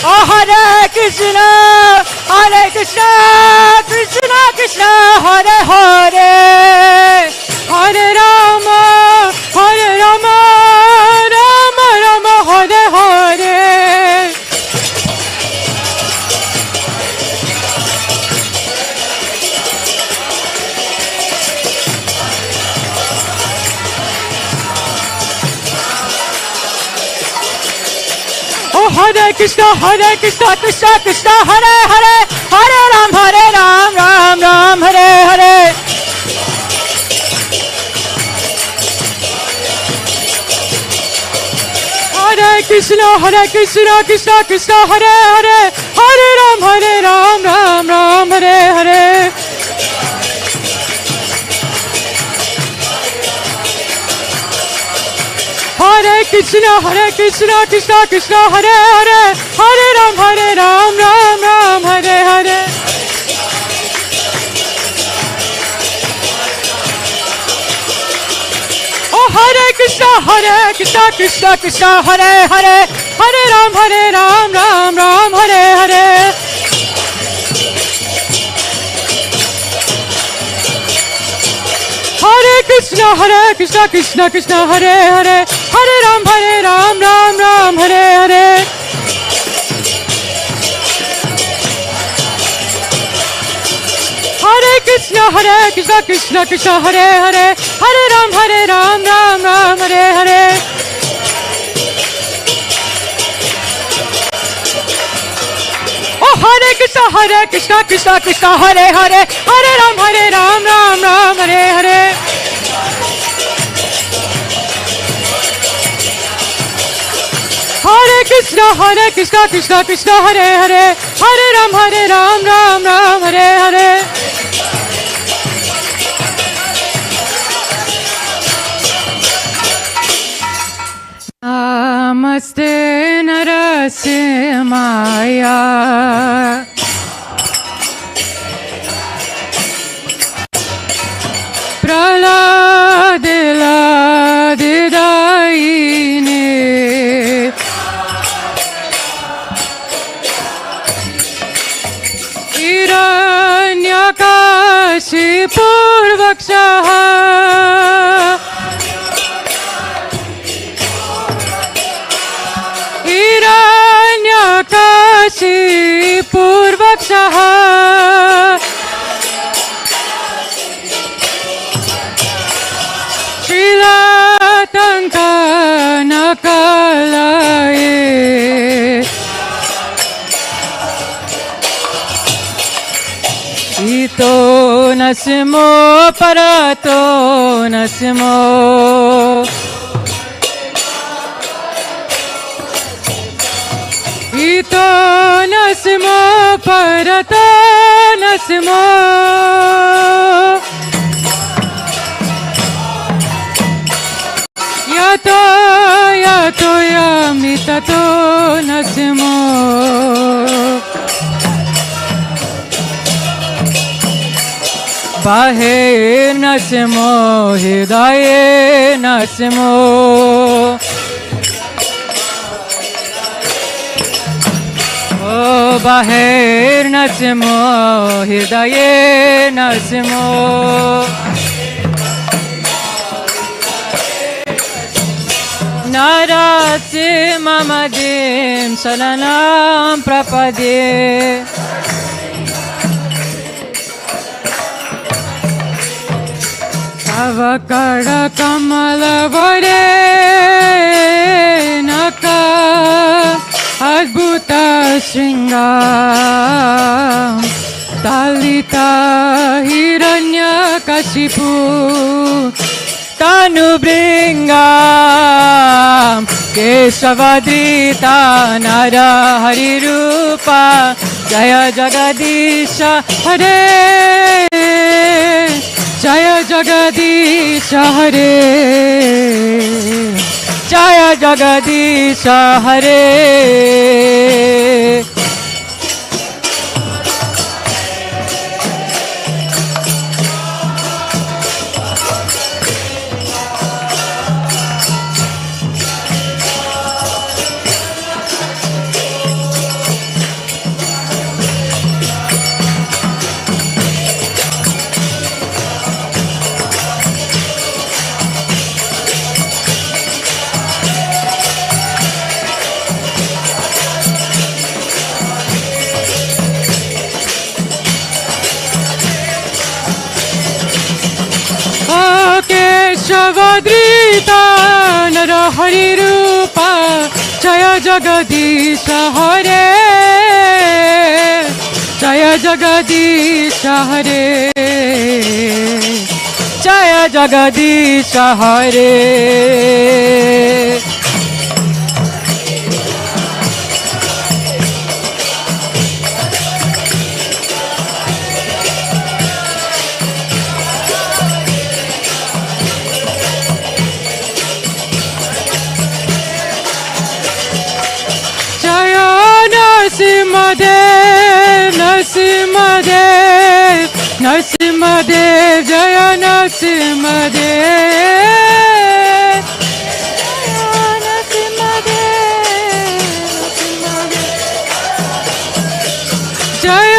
Oh Hare Krishna, Hare Krishna, Krishna Krishna, Hare Hare, Hare Rama, Hare Rama, Rama Rama, Hare Hare. Oh Hare Krishna, Hare Krishna, Krishna Krishna, Hare Hare, Hare Ram, Ram Ram, Hare Hare. Hare Krishna, Krishna Krishna, Hare Hare, Hare Ram, Ram Hare Hare. Hare Krishna, Krishna Krishna, Hare Hare, Hare Ram, Ram Hare Hare. Oh Hare Krishna, Krishna Krishna, Hare Hare, Hare Ram, Ram Hare Hare. Hare Krishna, Krishna Krishna, Hare Hare, Hare Ram, Ram Hare Hare. Hare Krishna, Krishna Krishna, Hare Hare, Hare Ram, Ram Hare Hare. Oh Hare Krishna, Krishna Krishna, Hare Hare, Hare Ram, Ram Hare Hare. Hare Krishna, Krishna Krishna, Hare Hare, Hare Ram, Ram Hare Hare. Namaste Narasimhaya. Praladila Didaine. Hiranyakashipurvakshaha. Hiranyakashipurvakshaha. Shilatankanakalaye. Ito नस्मो परतो नस्मो इतो नस्मो परतो नस्मो यतो यतो यमिततो नस्मो बाहे नस्मो हृदय नस्मो ओ बाहे नस्मो हृदय नस्मो नारासे मम दिं शरणं प्रपदे तव करकमलवरे नक अद्भुत शृङ्गार दलिता हिरण्यकशिपु तनुभृङ्गां केशवधृता नरहरिरूपा जय जगदीश हरे जय जगदीश हरे जय जगदीश हरे केशवधृता नरहरिरूपा जय जगदीश हरे जय जगदीश हरे जय जगदीश हरे नरसिंहदेव नरसिंहदेव नरसिंहदेव जय नरसिंहदेव जय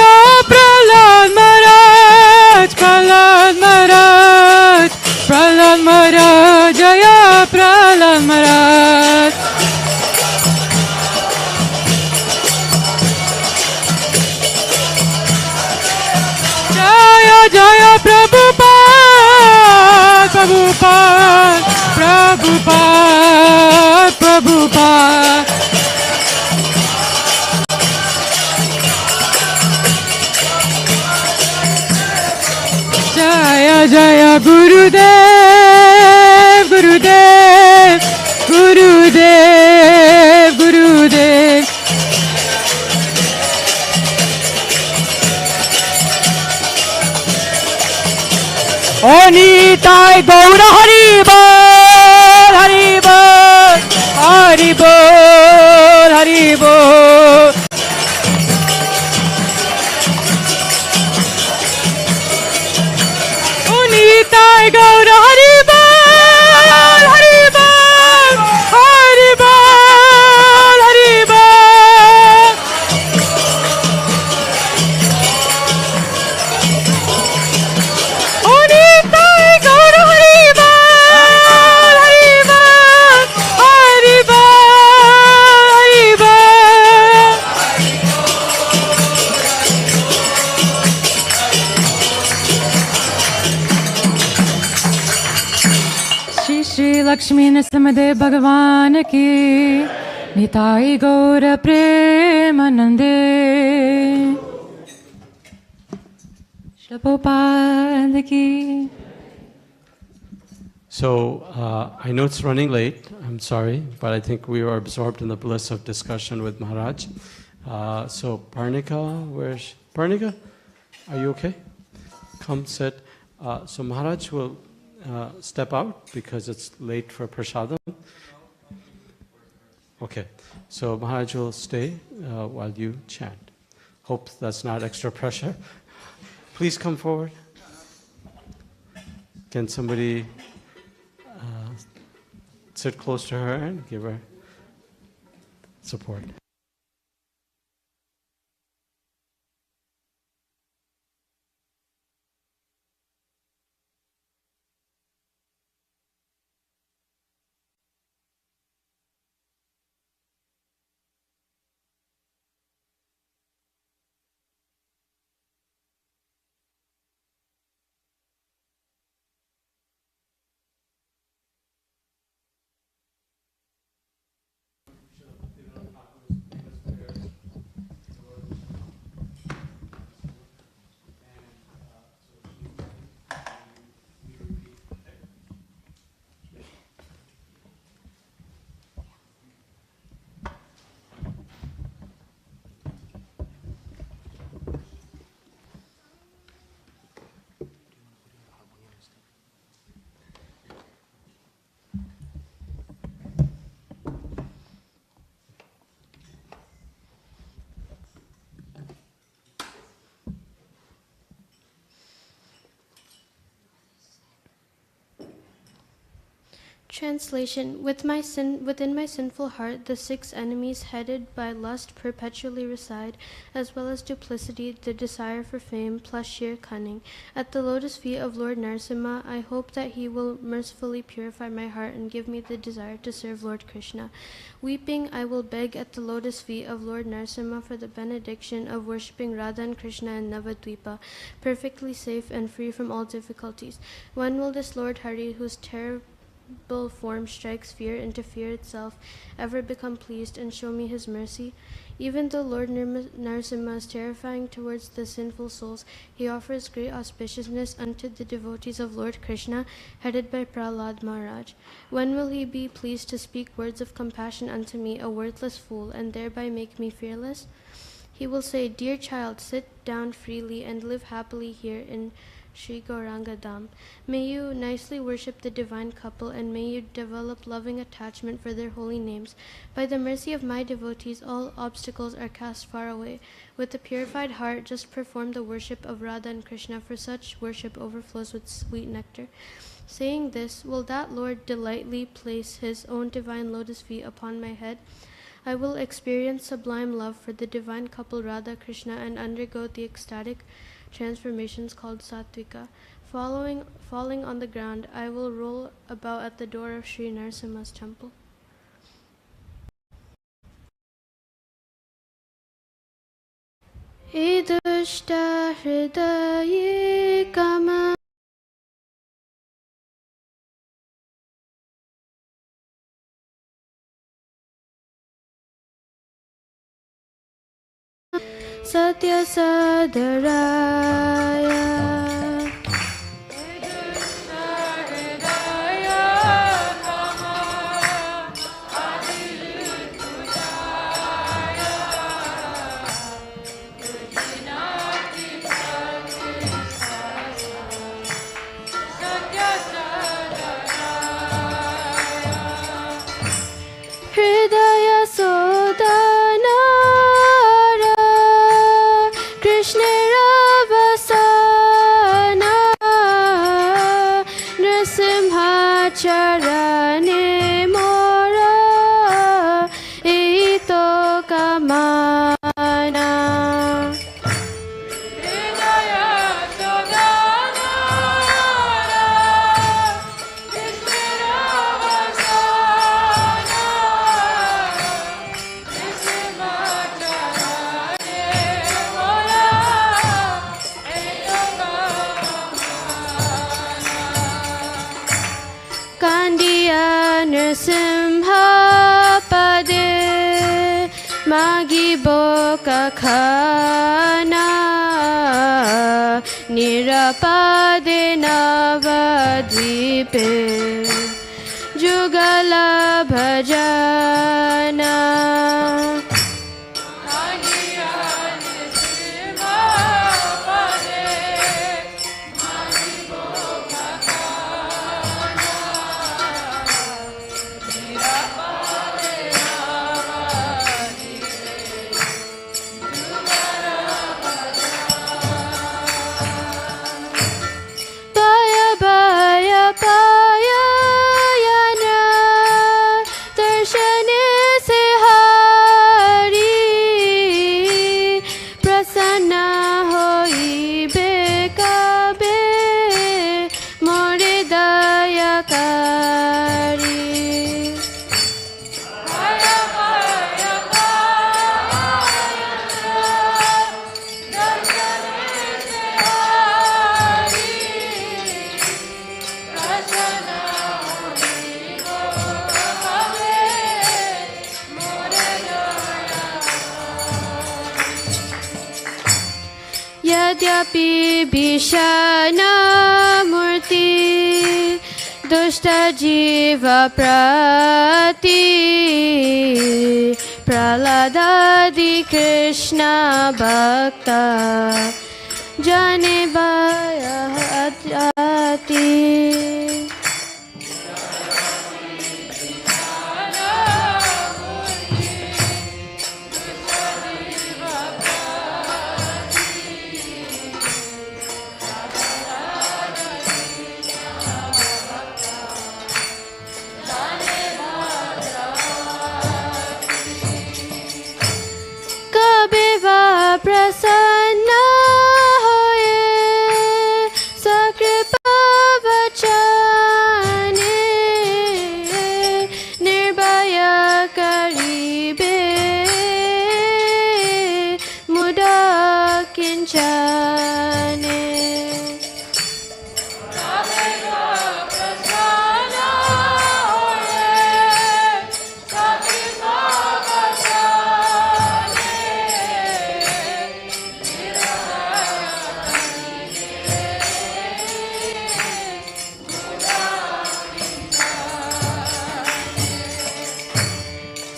प्रहलाद महाराज प्रहलाद महाराज प्रहलाद महाराज जय प्रहलाद महाराज जय प्रभुपाद प्रभुपाद प्रभुपाद प्रभुपाद जय जय गुरुदेव गुरुदेव गुरुदेव गुरुदेव ओ नीताय गौर हरि बोल हरि बोल हरि बोल हरि बोल ओ नीताय गौर हरि बोल हरि बोल हरि बोल हरि बोल ओ नीताय गौर हरि बोल हरि बोल हरि बोल हरि बोल श्री श्री लक्ष्मी नरसिंहदेव भगवान की निताई गौर प्रेमानंदे Prabhupada ki. So I know it's running late, I'm sorry, but I think we were absorbed in the bliss of discussion with Maharaj. So Parnika, where's Parnika? Are you okay? Come sit. So Maharaj will step out because it's late for prasadam. Okay, so Maharaj will stay while you chant. Hope that's not extra pressure. Please come forward. Can somebody sit close to her and give her support? Translation. Within my sinful heart, the 6 enemies headed by lust perpetually reside, as well as duplicity, the desire for fame, plus sheer cunning. At the lotus feet of Lord Narasimha, I hope that he will mercifully purify my heart and give me the desire to serve Lord Krishna. Weeping, I will beg at the lotus feet of Lord Narasimha for the benediction of worshipping Radha and Krishna in Navadvipa, perfectly safe and free from all difficulties. When will this Lord Hari, whose terrible form strikes fear into fear itself, ever become pleased and show me his mercy? Even though Lord Narasimha is terrifying towards the sinful souls, he offers great auspiciousness unto the devotees of Lord Krishna, headed by Prahlad Maharaj. When will he be pleased to speak words of compassion unto me, a worthless fool, and thereby make me fearless? He will say, "Dear child, sit down freely and live happily here in Sri Gauranga Dham. May you nicely worship the divine couple, and may you develop loving attachment for their holy names. By the mercy of my devotees, all obstacles are cast far away. With a purified heart, just perform the worship of Radha and Krishna, for such worship overflows with sweet nectar." Saying this, will that Lord delightfully place his own divine lotus feet upon my head? I will experience sublime love for the divine couple Radha Krishna and undergo the ecstatic transformations called Sattvika. Falling on the ground, I will roll about at the door of Sri Narasimha's temple. Idushta hridaye kama Satya Sadaraya Hridaya Sodanara Krishnara Vasana Nrasimhacharane Mora Ito Kamana Kandiya Nrsimha Pade Magi Boka Khana Nira पादे नवद्वीपे जुगल भजना यद्यपि भीषणमूर्ति दुष्टजीव प्रति प्रह्लादादि कृष्ण भक्त जने भयहति प्रसन्न होए सकृपा वचने निर्भय करीबे मुदा किंचने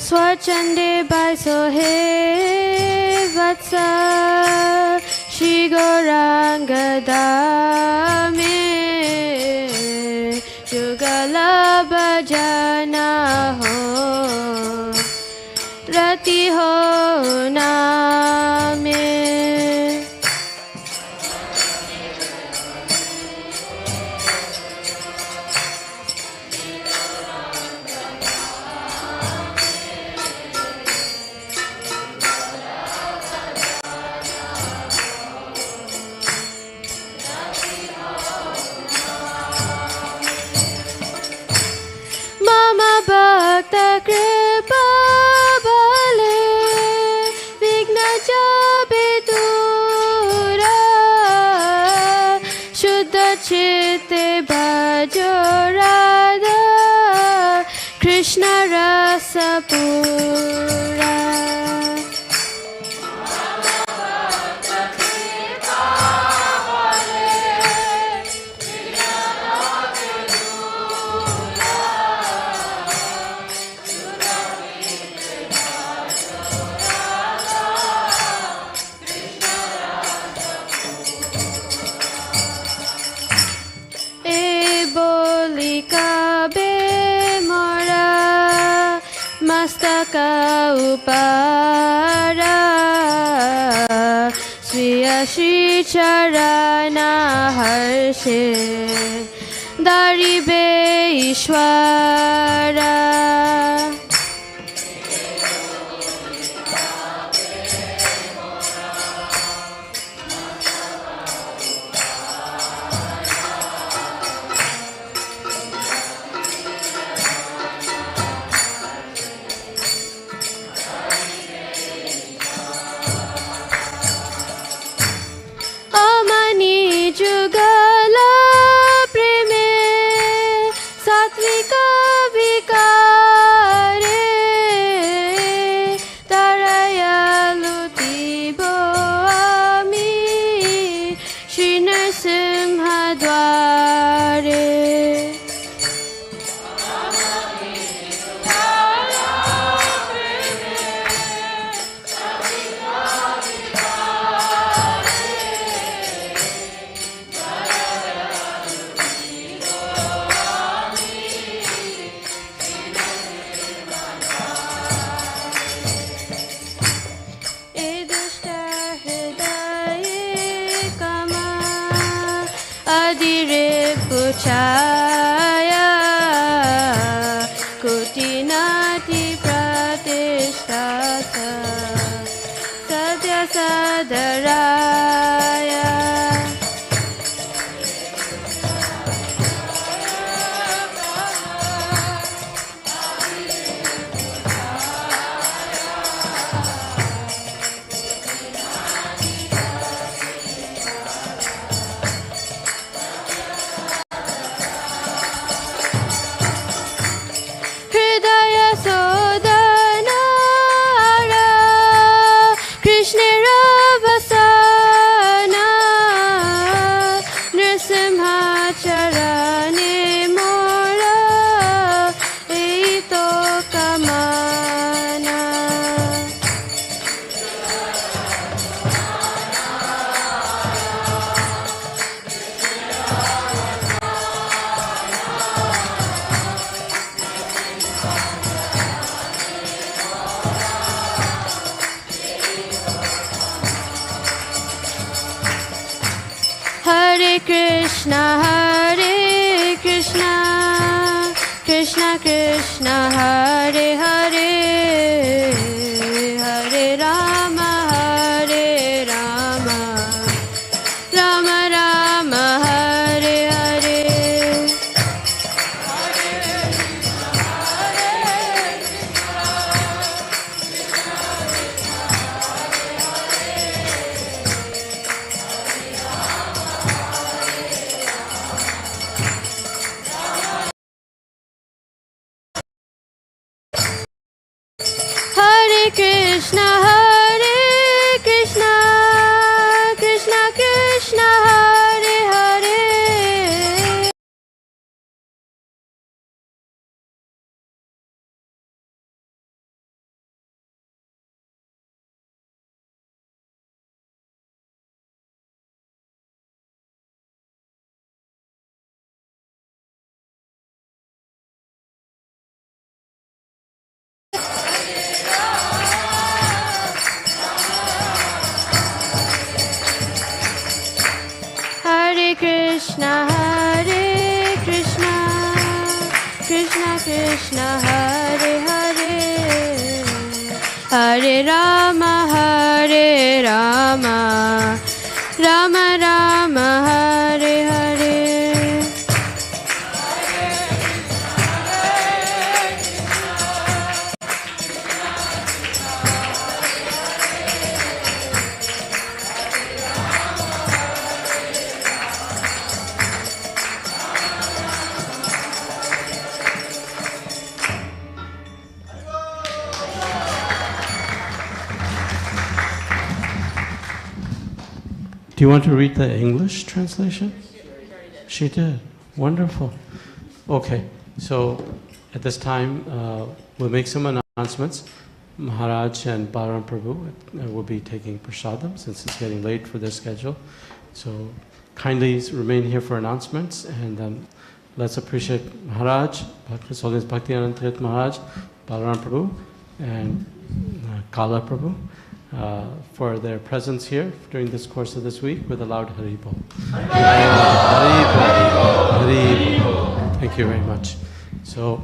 स्वचंदे बाइसो हे वत्स श्री गौरांग दामे युगल भजना हो रति हो नामे कृपा बले विघ्न जाबे दूरा शुद्ध चित्ते भजो राधा कृष्ण रस पूरा मस्तका उपारा स्वीय श्री चरण हर्षे दारिबे ईश्वरा जुगल प्रेमे सात्विक विकार Puchaya Kutinati Pratishtata Sadhya Sadaraya Hridaya Sodanara Krishnara Vasana Nrsimha Charane Mora Eito Kamana Hare Krishna, Krishna Krishna, Hare Hare, Hare Rama, Rama Rama, Hare Hare. Hare Krishna, Krishna Krishna, Hare Hare. Hare Krishna, Krishna Krishna, Hare Hare, Hare Rama, Rama Rama, Hare Hare. Do you want to read the English translation? She did. Wonderful. Okay, so at this time, we'll make some announcements. Maharaj and Balaram Prabhu will be taking prasadam since it's getting late for their schedule. So kindly remain here for announcements, and let's appreciate Maharaj, His Holiness Bhakti Ananda Tirtha Maharaj, Balaram Prabhu, and Kala Prabhu for their presence here during this course of this week with a loud Hari Bol. Hari Bol, Hari Bol. Thank you very much. So,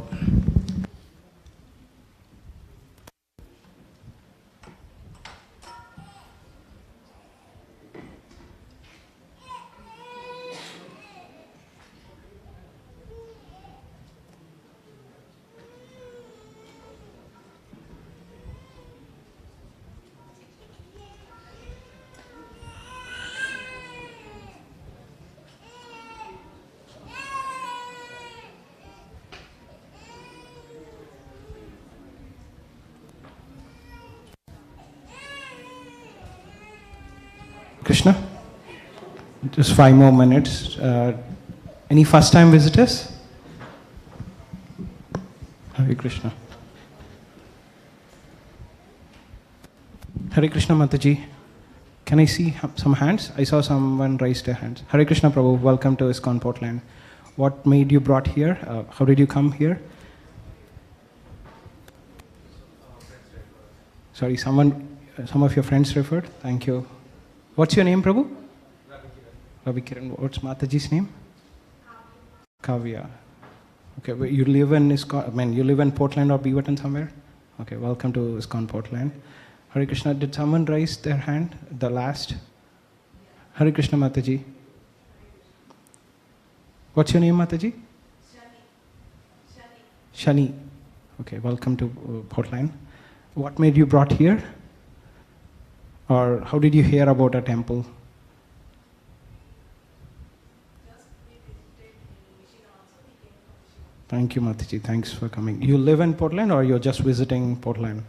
Krishna, just 5 more minutes. Any first-time visitors? Hare Krishna. Hare Krishna Mataji. Can I see some hands? I saw someone raise their hands. Hare Krishna Prabhu, welcome to ISKCON Portland. What made you brought here? How did you come here? Sorry, some of your friends referred. Thank you. What's your name, Prabhu? Ravi Kiran. What's Mataji's name? Kavya. Okay, but you live in you live in Portland or Beaverton somewhere? Okay, welcome to ISKCON Portland. Hare Krishna, did someone raise their hand? The last? Hare Krishna Mataji. What's your name, Mataji? Shani. Okay, welcome to Portland. What made you brought here? Or how did you hear about a temple? Thank you, Mataji. Thanks for coming. You live in Portland or you're just visiting Portland?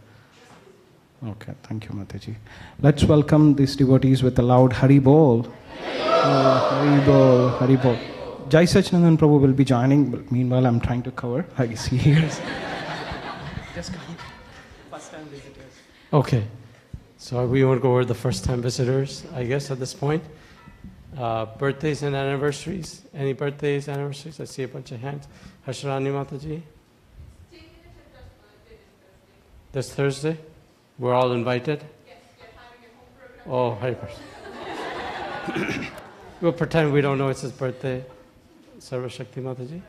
Okay, thank you, Mataji. Let's welcome these devotees with a loud Hari Bol. Hari Bol, Hari Bol. Jai Sachinandan Prabhu will be joining, but meanwhile I'm trying to cover. I see here. Just come. First time visitors. Okay, so we want to go over the first time visitors, I guess, at this point. Birthdays and anniversaries. Any birthdays, anniversaries? I see a bunch of hands. Hashrani Mataji? This Thursday? We're all invited? Yes, we're having a home program. Oh, Hari Krishna. We'll pretend we don't know it's his birthday. Sarva Shakti Mataji?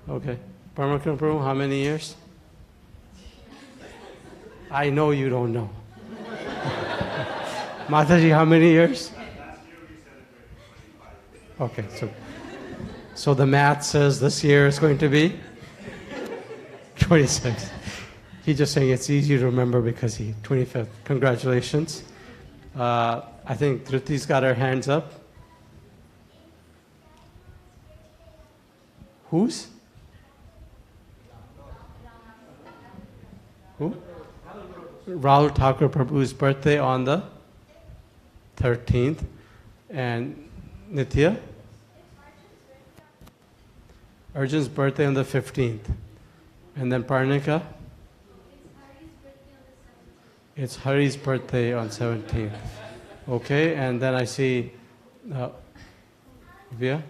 Okay. Paramakram Prabhu, how many years? I know you don't know. Mataji, how many years? Okay, so the math says this year is going to be 26. He's just saying it's easy to remember because he 25th. Congratulations. I think Dhriti's got her hands up. Whose? Who? Rahul Thakur Prabhu's birthday on the 13th. And Nitya? Arjun's birthday on the 15th. And then Parnika? It's Hari's birthday on 17th. Okay, and then I see Via?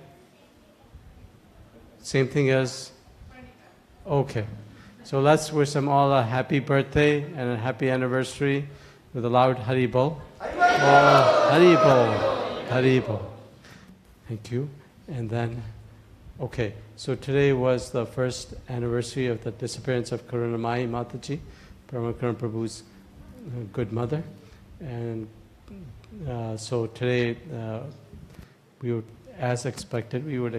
Same thing as? Okay. So let's wish them all a happy birthday and a happy anniversary with a loud Haribol. Oh, Haribol. Haribol. Thank you. And then, okay, so today was the first anniversary of the disappearance of Karunamai Mataji, Paramakrama Prabhu's good mother. And so today, we would, as expected, we would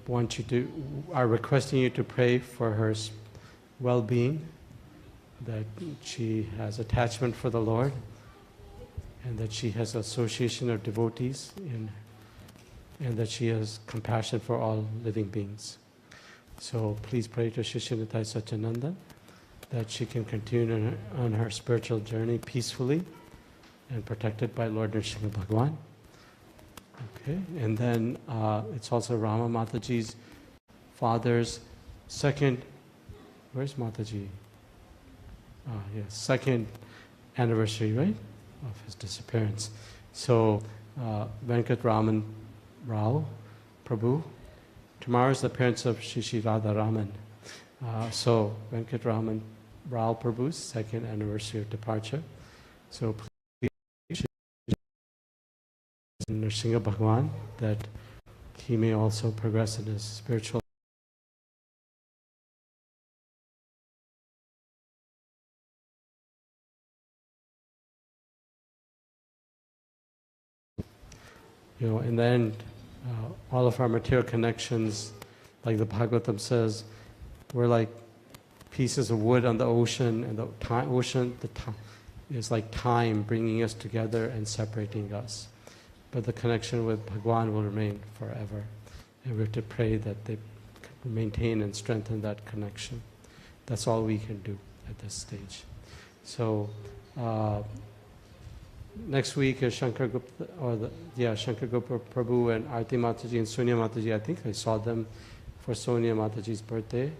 want you to, are requesting you to pray for her well-being, that she has attachment for the Lord, and that she has association of devotees, and that she has compassion for all living beings. So please pray to Shishinitai Sachinanda that she can continue on her spiritual journey peacefully and protected by Lord Nrsimha Bhagwan. Okay, and then it's also Rama Mataji's father's second, where's Mataji? Yes, second anniversary, right, of his disappearance. So Venkat Raman Rao Prabhu, tomorrow is the appearance of Shishi Radha Raman. So Venkat Raman Rao Prabhu's second anniversary of departure. So please Nrsimha Bhagwan that he may also progress in his spiritual. You know, in the end, all of our material connections, like the Bhagavatam says, we're like pieces of wood on the ocean, and the ocean is like time bringing us together and separating us. But the connection with Bhagwan will remain forever. And we have to pray that they maintain and strengthen that connection. That's all we can do at this stage. So, next week is Shankar Gupta, Shankar Gupta Prabhu and Arti Mataji and Sonia Mataji. I think I saw them for Sonia Mataji's birthday.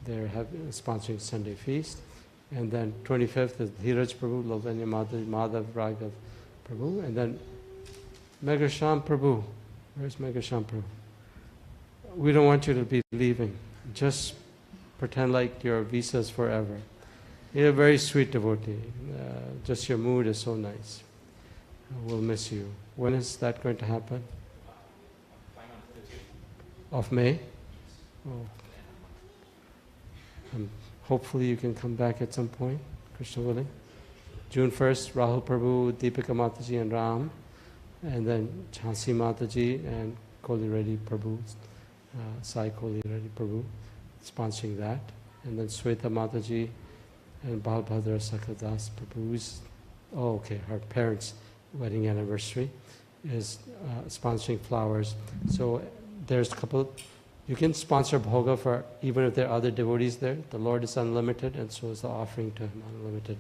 They're sponsoring Sunday feast. And then 25th is Dheeraj Prabhu, Lavanya Mataji, Madhav Raghav Prabhu. And then Meghasham Prabhu. Where's Meghasham Prabhu? We don't want you to be leaving. Just pretend like your visa is forever. You're a very sweet devotee. Just your mood is so nice. We'll miss you. When is that going to happen? Of May? Oh. Hopefully you can come back at some point, Krishna willing. June 1st, Rahul Prabhu, Deepika Mataji and Ram, and then Jhansi Mataji and Koli Reddy Prabhu, Sai Koli Reddy Prabhu, sponsoring that. And then Sweta Mataji and Balbhadra Sakhadas Prabhu's, her parents' wedding anniversary is sponsoring flowers. So there's a couple, you can sponsor bhoga for, even if there are other devotees there, the Lord is unlimited and so is the offering to Him unlimited.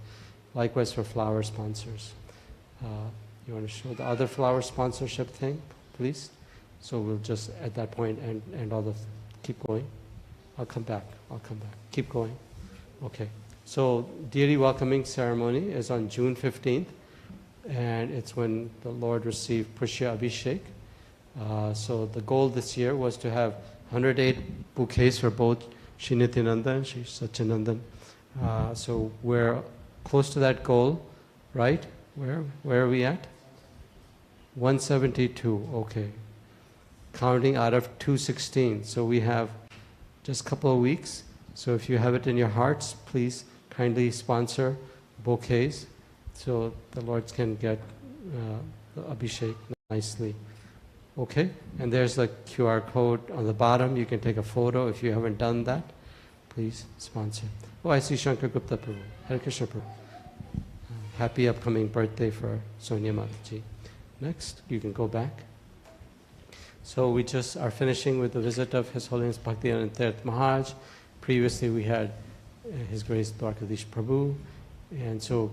Likewise for flower sponsors. You want to show the other flower sponsorship thing, please? So we'll just at that point end all the, keep going. I'll come back. Keep going. Okay. So deity welcoming ceremony is on June 15th, and it's when the Lord received Pushya Abhishek. So the goal this year was to have 108 bouquets for both Shri Nityananda and Shri Satyanandan. So we're close to that goal, right? Where are we at? 172, okay. Counting out of 216. So we have just a couple of weeks. So if you have it in your hearts, please kindly sponsor bouquets so the Lords can get the Abhishek nicely. Okay? And there's the QR code on the bottom. You can take a photo. If you haven't done that, please sponsor. Oh, I see Shankar Gupta Prabhu. Hare Krishna Prabhu. Happy upcoming birthday for Sonia Mataji. Next, you can go back. So we just are finishing with the visit of His Holiness Bhakti and Tirtha Maharaj. Previously we had His Grace Dwarkadish Prabhu. And so,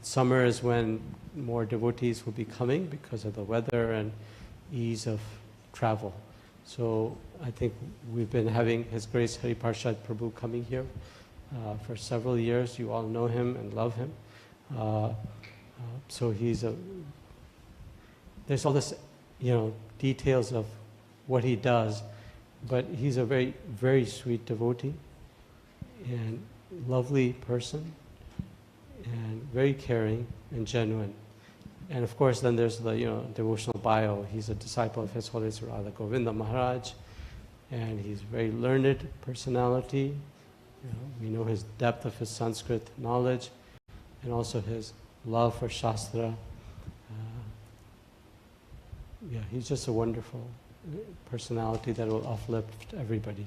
summer is when more devotees will be coming because of the weather and ease of travel. So I think we've been having His Grace Hari Parshad Prabhu coming here for several years. You all know him and love him. So there's all this, details of what he does, but he's a very, very sweet devotee and lovely person and very caring and genuine. And of course, then there's the devotional bio. He's a disciple of His Holiness Radha Govinda Maharaj, and he's a very learned personality. We know his depth of his Sanskrit knowledge, and also his love for Shastra. He's just a wonderful personality that will uplift everybody.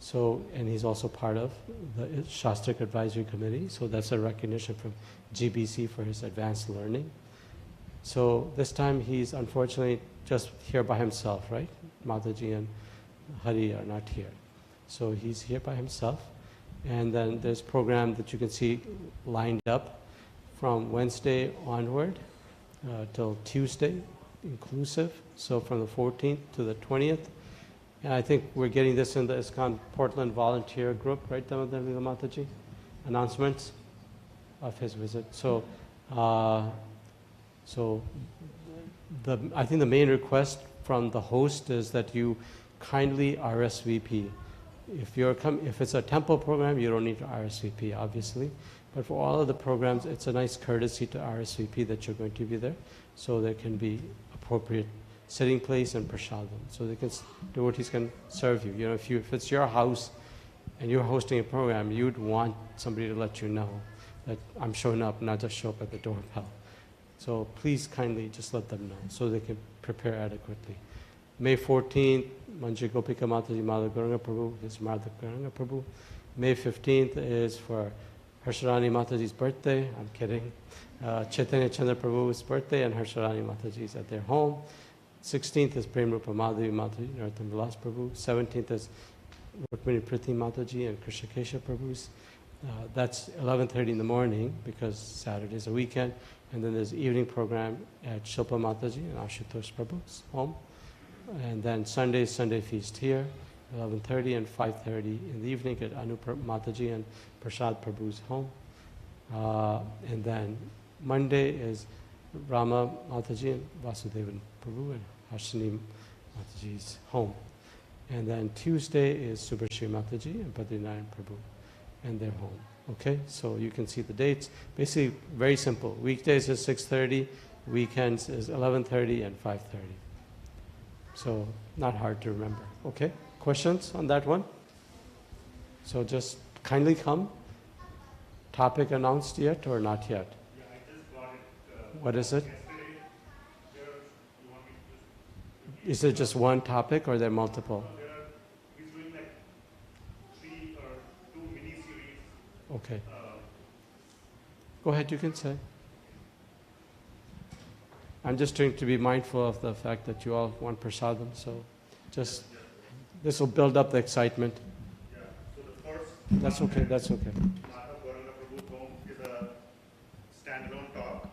So, and he's also part of the Shastric Advisory Committee, so that's a recognition from GBC for his advanced learning. So this time he's unfortunately just here by himself, right? Mataji and Hari are not here. So he's here by himself. And then there's a program that you can see lined up from Wednesday onward till Tuesday inclusive. So from the 14th to the 20th. And I think we're getting this in the ISKCON Portland volunteer group, right, Damodar Mataji? Announcements of his visit. So, I think the main request from the host is that you kindly RSVP. If it's a temple program, you don't need to RSVP, obviously. But for all of the programs, it's a nice courtesy to RSVP that you're going to be there, so there can be appropriate sitting place and prasadam, so devotees can serve you. If it's your house and you're hosting a program, you'd want somebody to let you know that I'm showing up, not just show up at the doorbell. So please kindly just let them know so they can prepare adequately. May 14th, Manjari Gopika Mataji Madhav Gauranga Prabhu, his Madhav Gauranga Prabhu. May 15th is for Harsharani Mataji's birthday. I'm kidding. Chaitanya Chandra Prabhu's birthday and Harsharani Mataji's at their home. 16th is Prem Rupa Madhavi Mataji, Narottam Vilas Prabhu. 17th is Rukmini Priti Mataji and Krishna Kesha Prabhu's. That's 11:30 in the morning because Saturday's a weekend. And then there's evening program at Shilpa Mataji and Ashutosh Prabhu's home. And then Sunday feast here, 11:30 and 5:30 in the evening at Anu Mataji and Prasad Prabhu's home. And then Monday is Rama Mataji and Vasudevan Prabhu and Hashini Mataji's home. And then Tuesday is Subhashri Mataji and Badrinaran Prabhu and their home. Okay, so you can see the dates. Basically, very simple. Weekdays is 6:30, Weekends is 11:30 and 5:30. So not hard to remember. Okay? Questions on that one? So just kindly come. Topic announced yet or not yet? Yeah, I just got it. What is it? Yesterday, you want me to Is it just one topic or are there multiple? he's doing like 3 or 2 mini-series. Okay. Go ahead, you can say. I'm just trying to be mindful of the fact that you all want prasadam, so just, this will build up the excitement. Yeah, so the first That's okay, that's okay. Madhav Gauranga Prabhu's home is a standalone talk.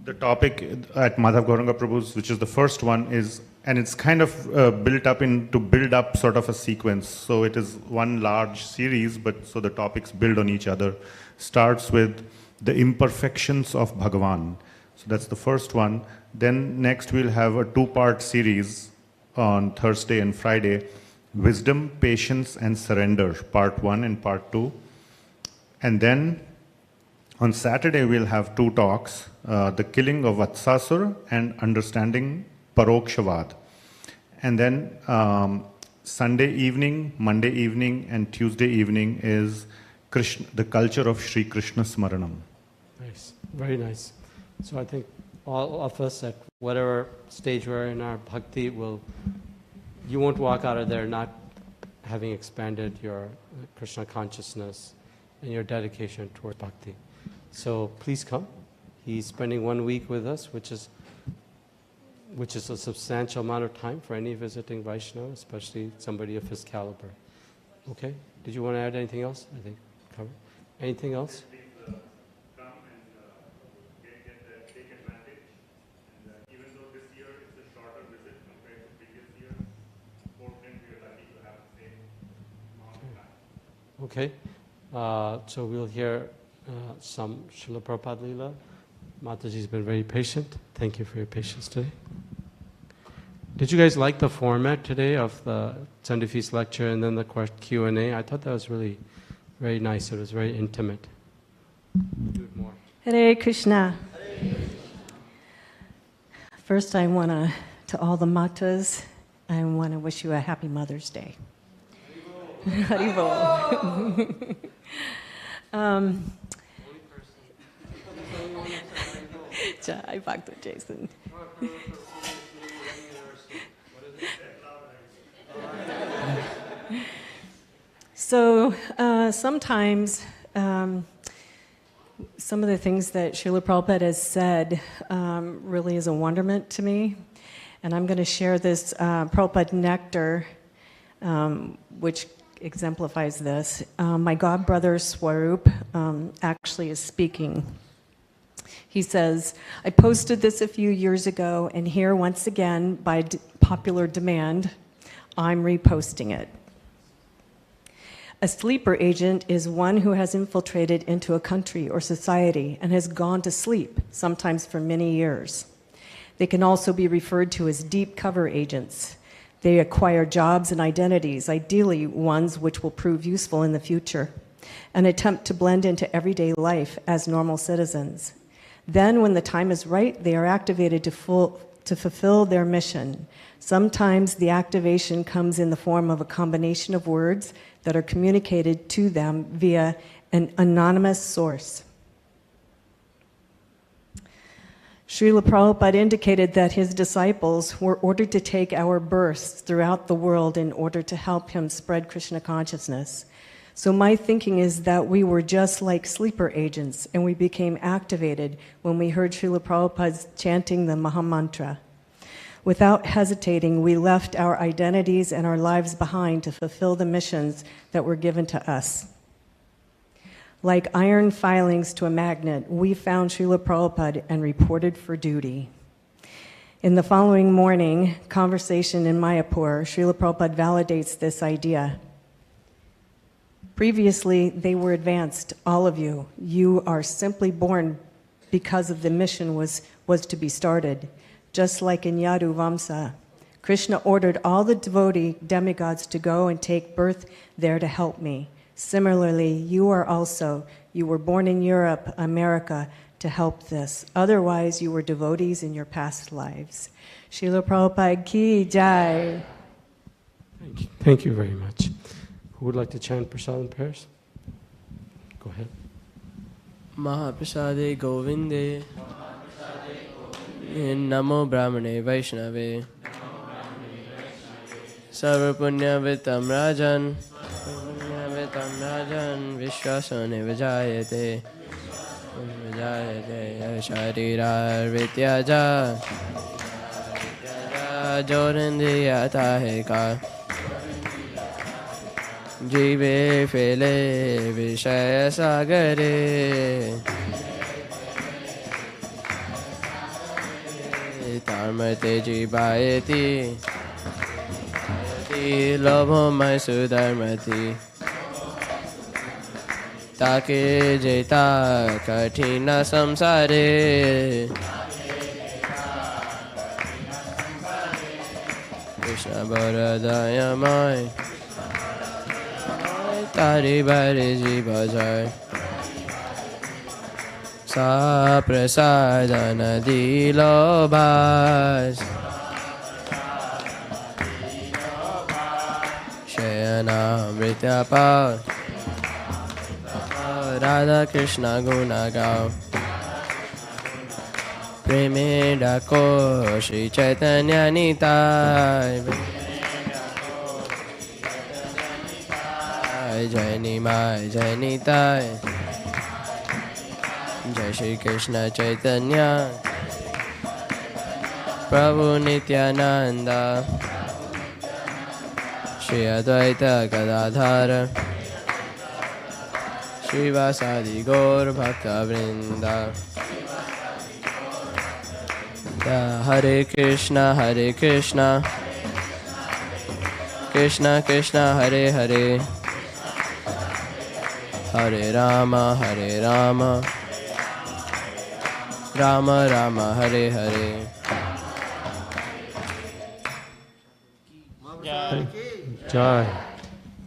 The topic at Madhav Gauranga Prabhu's, which is the first one, is, and it's kind of built up to build up sort of a sequence. So it is one large series, but so the topics build on each other. Starts with the imperfections of Bhagavan. So that's the first one. Then next we'll have a 2-part series on Thursday and Friday. Wisdom, Patience and Surrender, part 1 and part 2. And then on Saturday we'll have 2 talks, the killing of Vatsasur and understanding Parokshavad. And then Sunday evening, Monday evening and Tuesday evening is Krishna, the culture of Sri Krishna Smaranam. Nice, very nice. So I think all of us at whatever stage we're in our bhakti you won't walk out of there not having expanded your Krishna consciousness and your dedication toward bhakti. So please come. He's spending 1 week with us, which is a substantial amount of time for any visiting Vaishnava, especially somebody of his caliber. Okay? Did you want to add anything else? I think covered. Anything else? Come and take advantage. And even though this year it's a shorter visit compared to previous years, Portland we are lucky to have the same amount of time. Okay. So we'll hear some Srila Prabhupada Leela. Mataji's been very patient. Thank you for your patience today. Did you guys like the format today of the Sunday Feast lecture and then the Q&A? I thought that was really very nice. It was very intimate. Do it more. Hare Krishna. First, I want to all the matas, I want to wish you a happy Mother's Day. Haribol. Jai Bhakti Jason. So sometimes some of the things that Srila Prabhupada has said really is a wonderment to me. And I'm going to share this Prabhupada nectar, which exemplifies this. My godbrother Swarup actually is speaking. He says, I posted this a few years ago, and here once again, by popular demand, I'm reposting it. A sleeper agent is one who has infiltrated into a country or society and has gone to sleep, sometimes for many years. They can also be referred to as deep cover agents. They acquire jobs and identities, ideally ones which will prove useful in the future, and attempt to blend into everyday life as normal citizens. Then, when the time is right, they are activated to fulfill their mission. Sometimes the activation comes in the form of a combination of words that are communicated to them via an anonymous source. Srila Prabhupada indicated that his disciples were ordered to take our births throughout the world in order to help him spread Krishna consciousness. So my thinking is that we were just like sleeper agents, and we became activated when we heard Srila Prabhupada chanting the Mahamantra. Without hesitating, we left our identities and our lives behind to fulfill the missions that were given to us. Like iron filings to a magnet, we found Srila Prabhupada and reported for duty. In the following morning conversation in Mayapur, Srila Prabhupada validates this idea. Previously, they were advanced, all of you. You are simply born because of the mission was to be started. Just like in Yadu Vamsa, Krishna ordered all the devotee demigods to go and take birth there to help me. Similarly, you were born in Europe, America, to help this. Otherwise, you were devotees in your past lives. Srila Prabhupada ki jai. Thank you. Thank you very much. Who would like to chant prasadam prayers? Go ahead. Mahaprasade Govinde Namo Brahmane Vaishnave Sarva Punya Vitam Rajan Vishwasane Vijayate Sharirar Vityaja Jorindiyata Heka Jive Fele Vishaya Sagare Dharmate Jibayati Lobhamai Sudharmati Take Jeta Katina Samsare Krishna Bharadaya Mai Tari Bari Jiva Jai Sa Prasadana Dilo Bhas Shayana Mritya Paur Radha Krishna Guna Gau Preme Dako Shri Chaitanya Nitai Jai Nimai Jai Nitai Jai Shri Krishna Chaitanya Prabhu Nityananda Shri Advaita Gadadhara Shri Vasadi Gaur Bhakta Vrinda Hare Krishna Krishna Krishna Hare Hare Hare Rama Rama Rama Hare Hare Jai.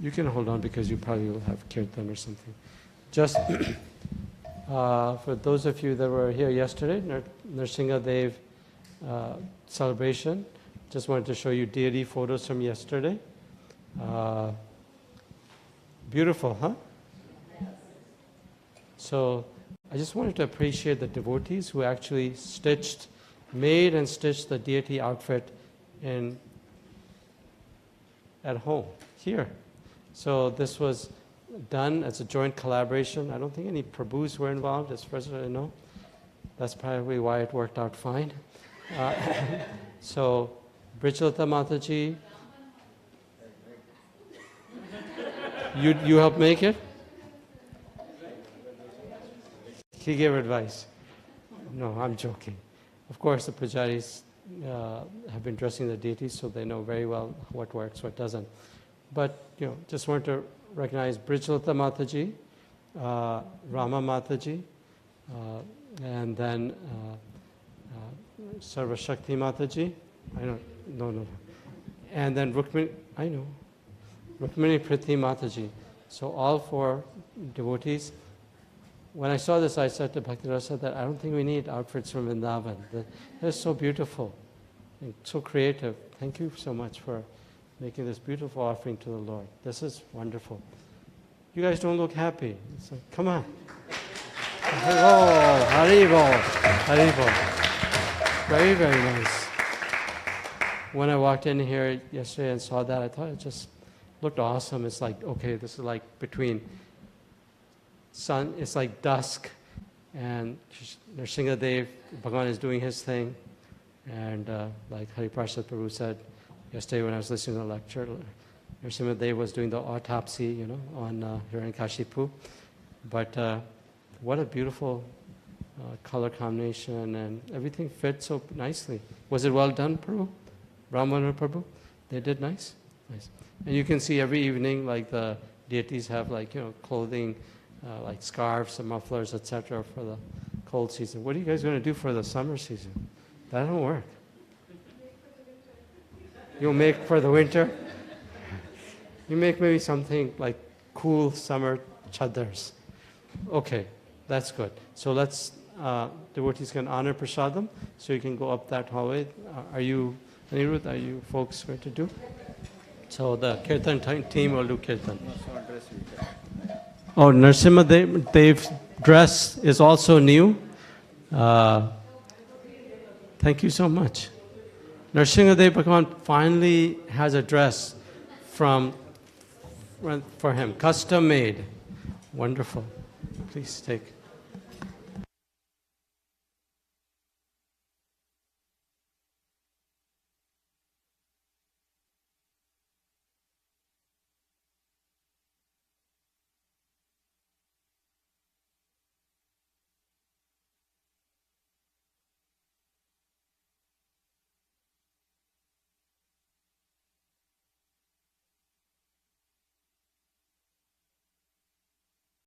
You can hold on because you probably will have kirtan or something. Just for those of you that were here yesterday, Nrsimha Dev celebration, just wanted to show you deity photos from yesterday. Beautiful, huh? So I just wanted to appreciate the devotees who actually made and stitched the deity outfit at home, here. So this was done as a joint collaboration. I don't think any Prabhus were involved, as far as I know. That's probably why it worked out fine. So, Brichalata Mataji, you helped make it? He gave advice. No, I'm joking. Of course, the pujaris have been dressing the deities, so they know very well what works, what doesn't. But, just wanted to recognize Brichalata Mataji, Rama Mataji, and then Sarva Shakti Mataji. No. And then Rukmini Priti Mataji. So all four devotees. When I saw this, I said to Bhakti Rasa that I don't think we need outfits from Vrindavan. They're so beautiful and so creative. Thank you so much for making this beautiful offering to the Lord. This is wonderful. You guys don't look happy. So, come on. Oh, Haribo, Haribo. Very, very nice. When I walked in here yesterday and saw that, I thought it just looked awesome. It's like, okay, this is like between sun, it's like dusk, and Nrsimha Dev, Bhagavan is doing his thing, and like Hari Prasad Prabhu said yesterday when I was listening to the lecture, Nrsimha Dev was doing the autopsy, on Hiranyakashipu. But what a beautiful color combination, and everything fit so nicely. Was it well done, Prabhu? Brahmana Prabhu? They did nice? Nice. And you can see every evening, like the deities have clothing, like scarves and mufflers, etc. for the cold season. What are you guys going to do for the summer season? That don't work. You'll make for the winter? You make maybe something like cool summer chadars. Okay, that's good. So let's devotees can honor prasadam, so you can go up that hallway. Are you, Anirudh, are you folks going to do? So the kirtan team will do kirtan. Oh, Narasimha Dev's dress is also new. Thank you so much. Narasimha Dev Bhagavan finally has a dress for him, custom made. Wonderful. Please take.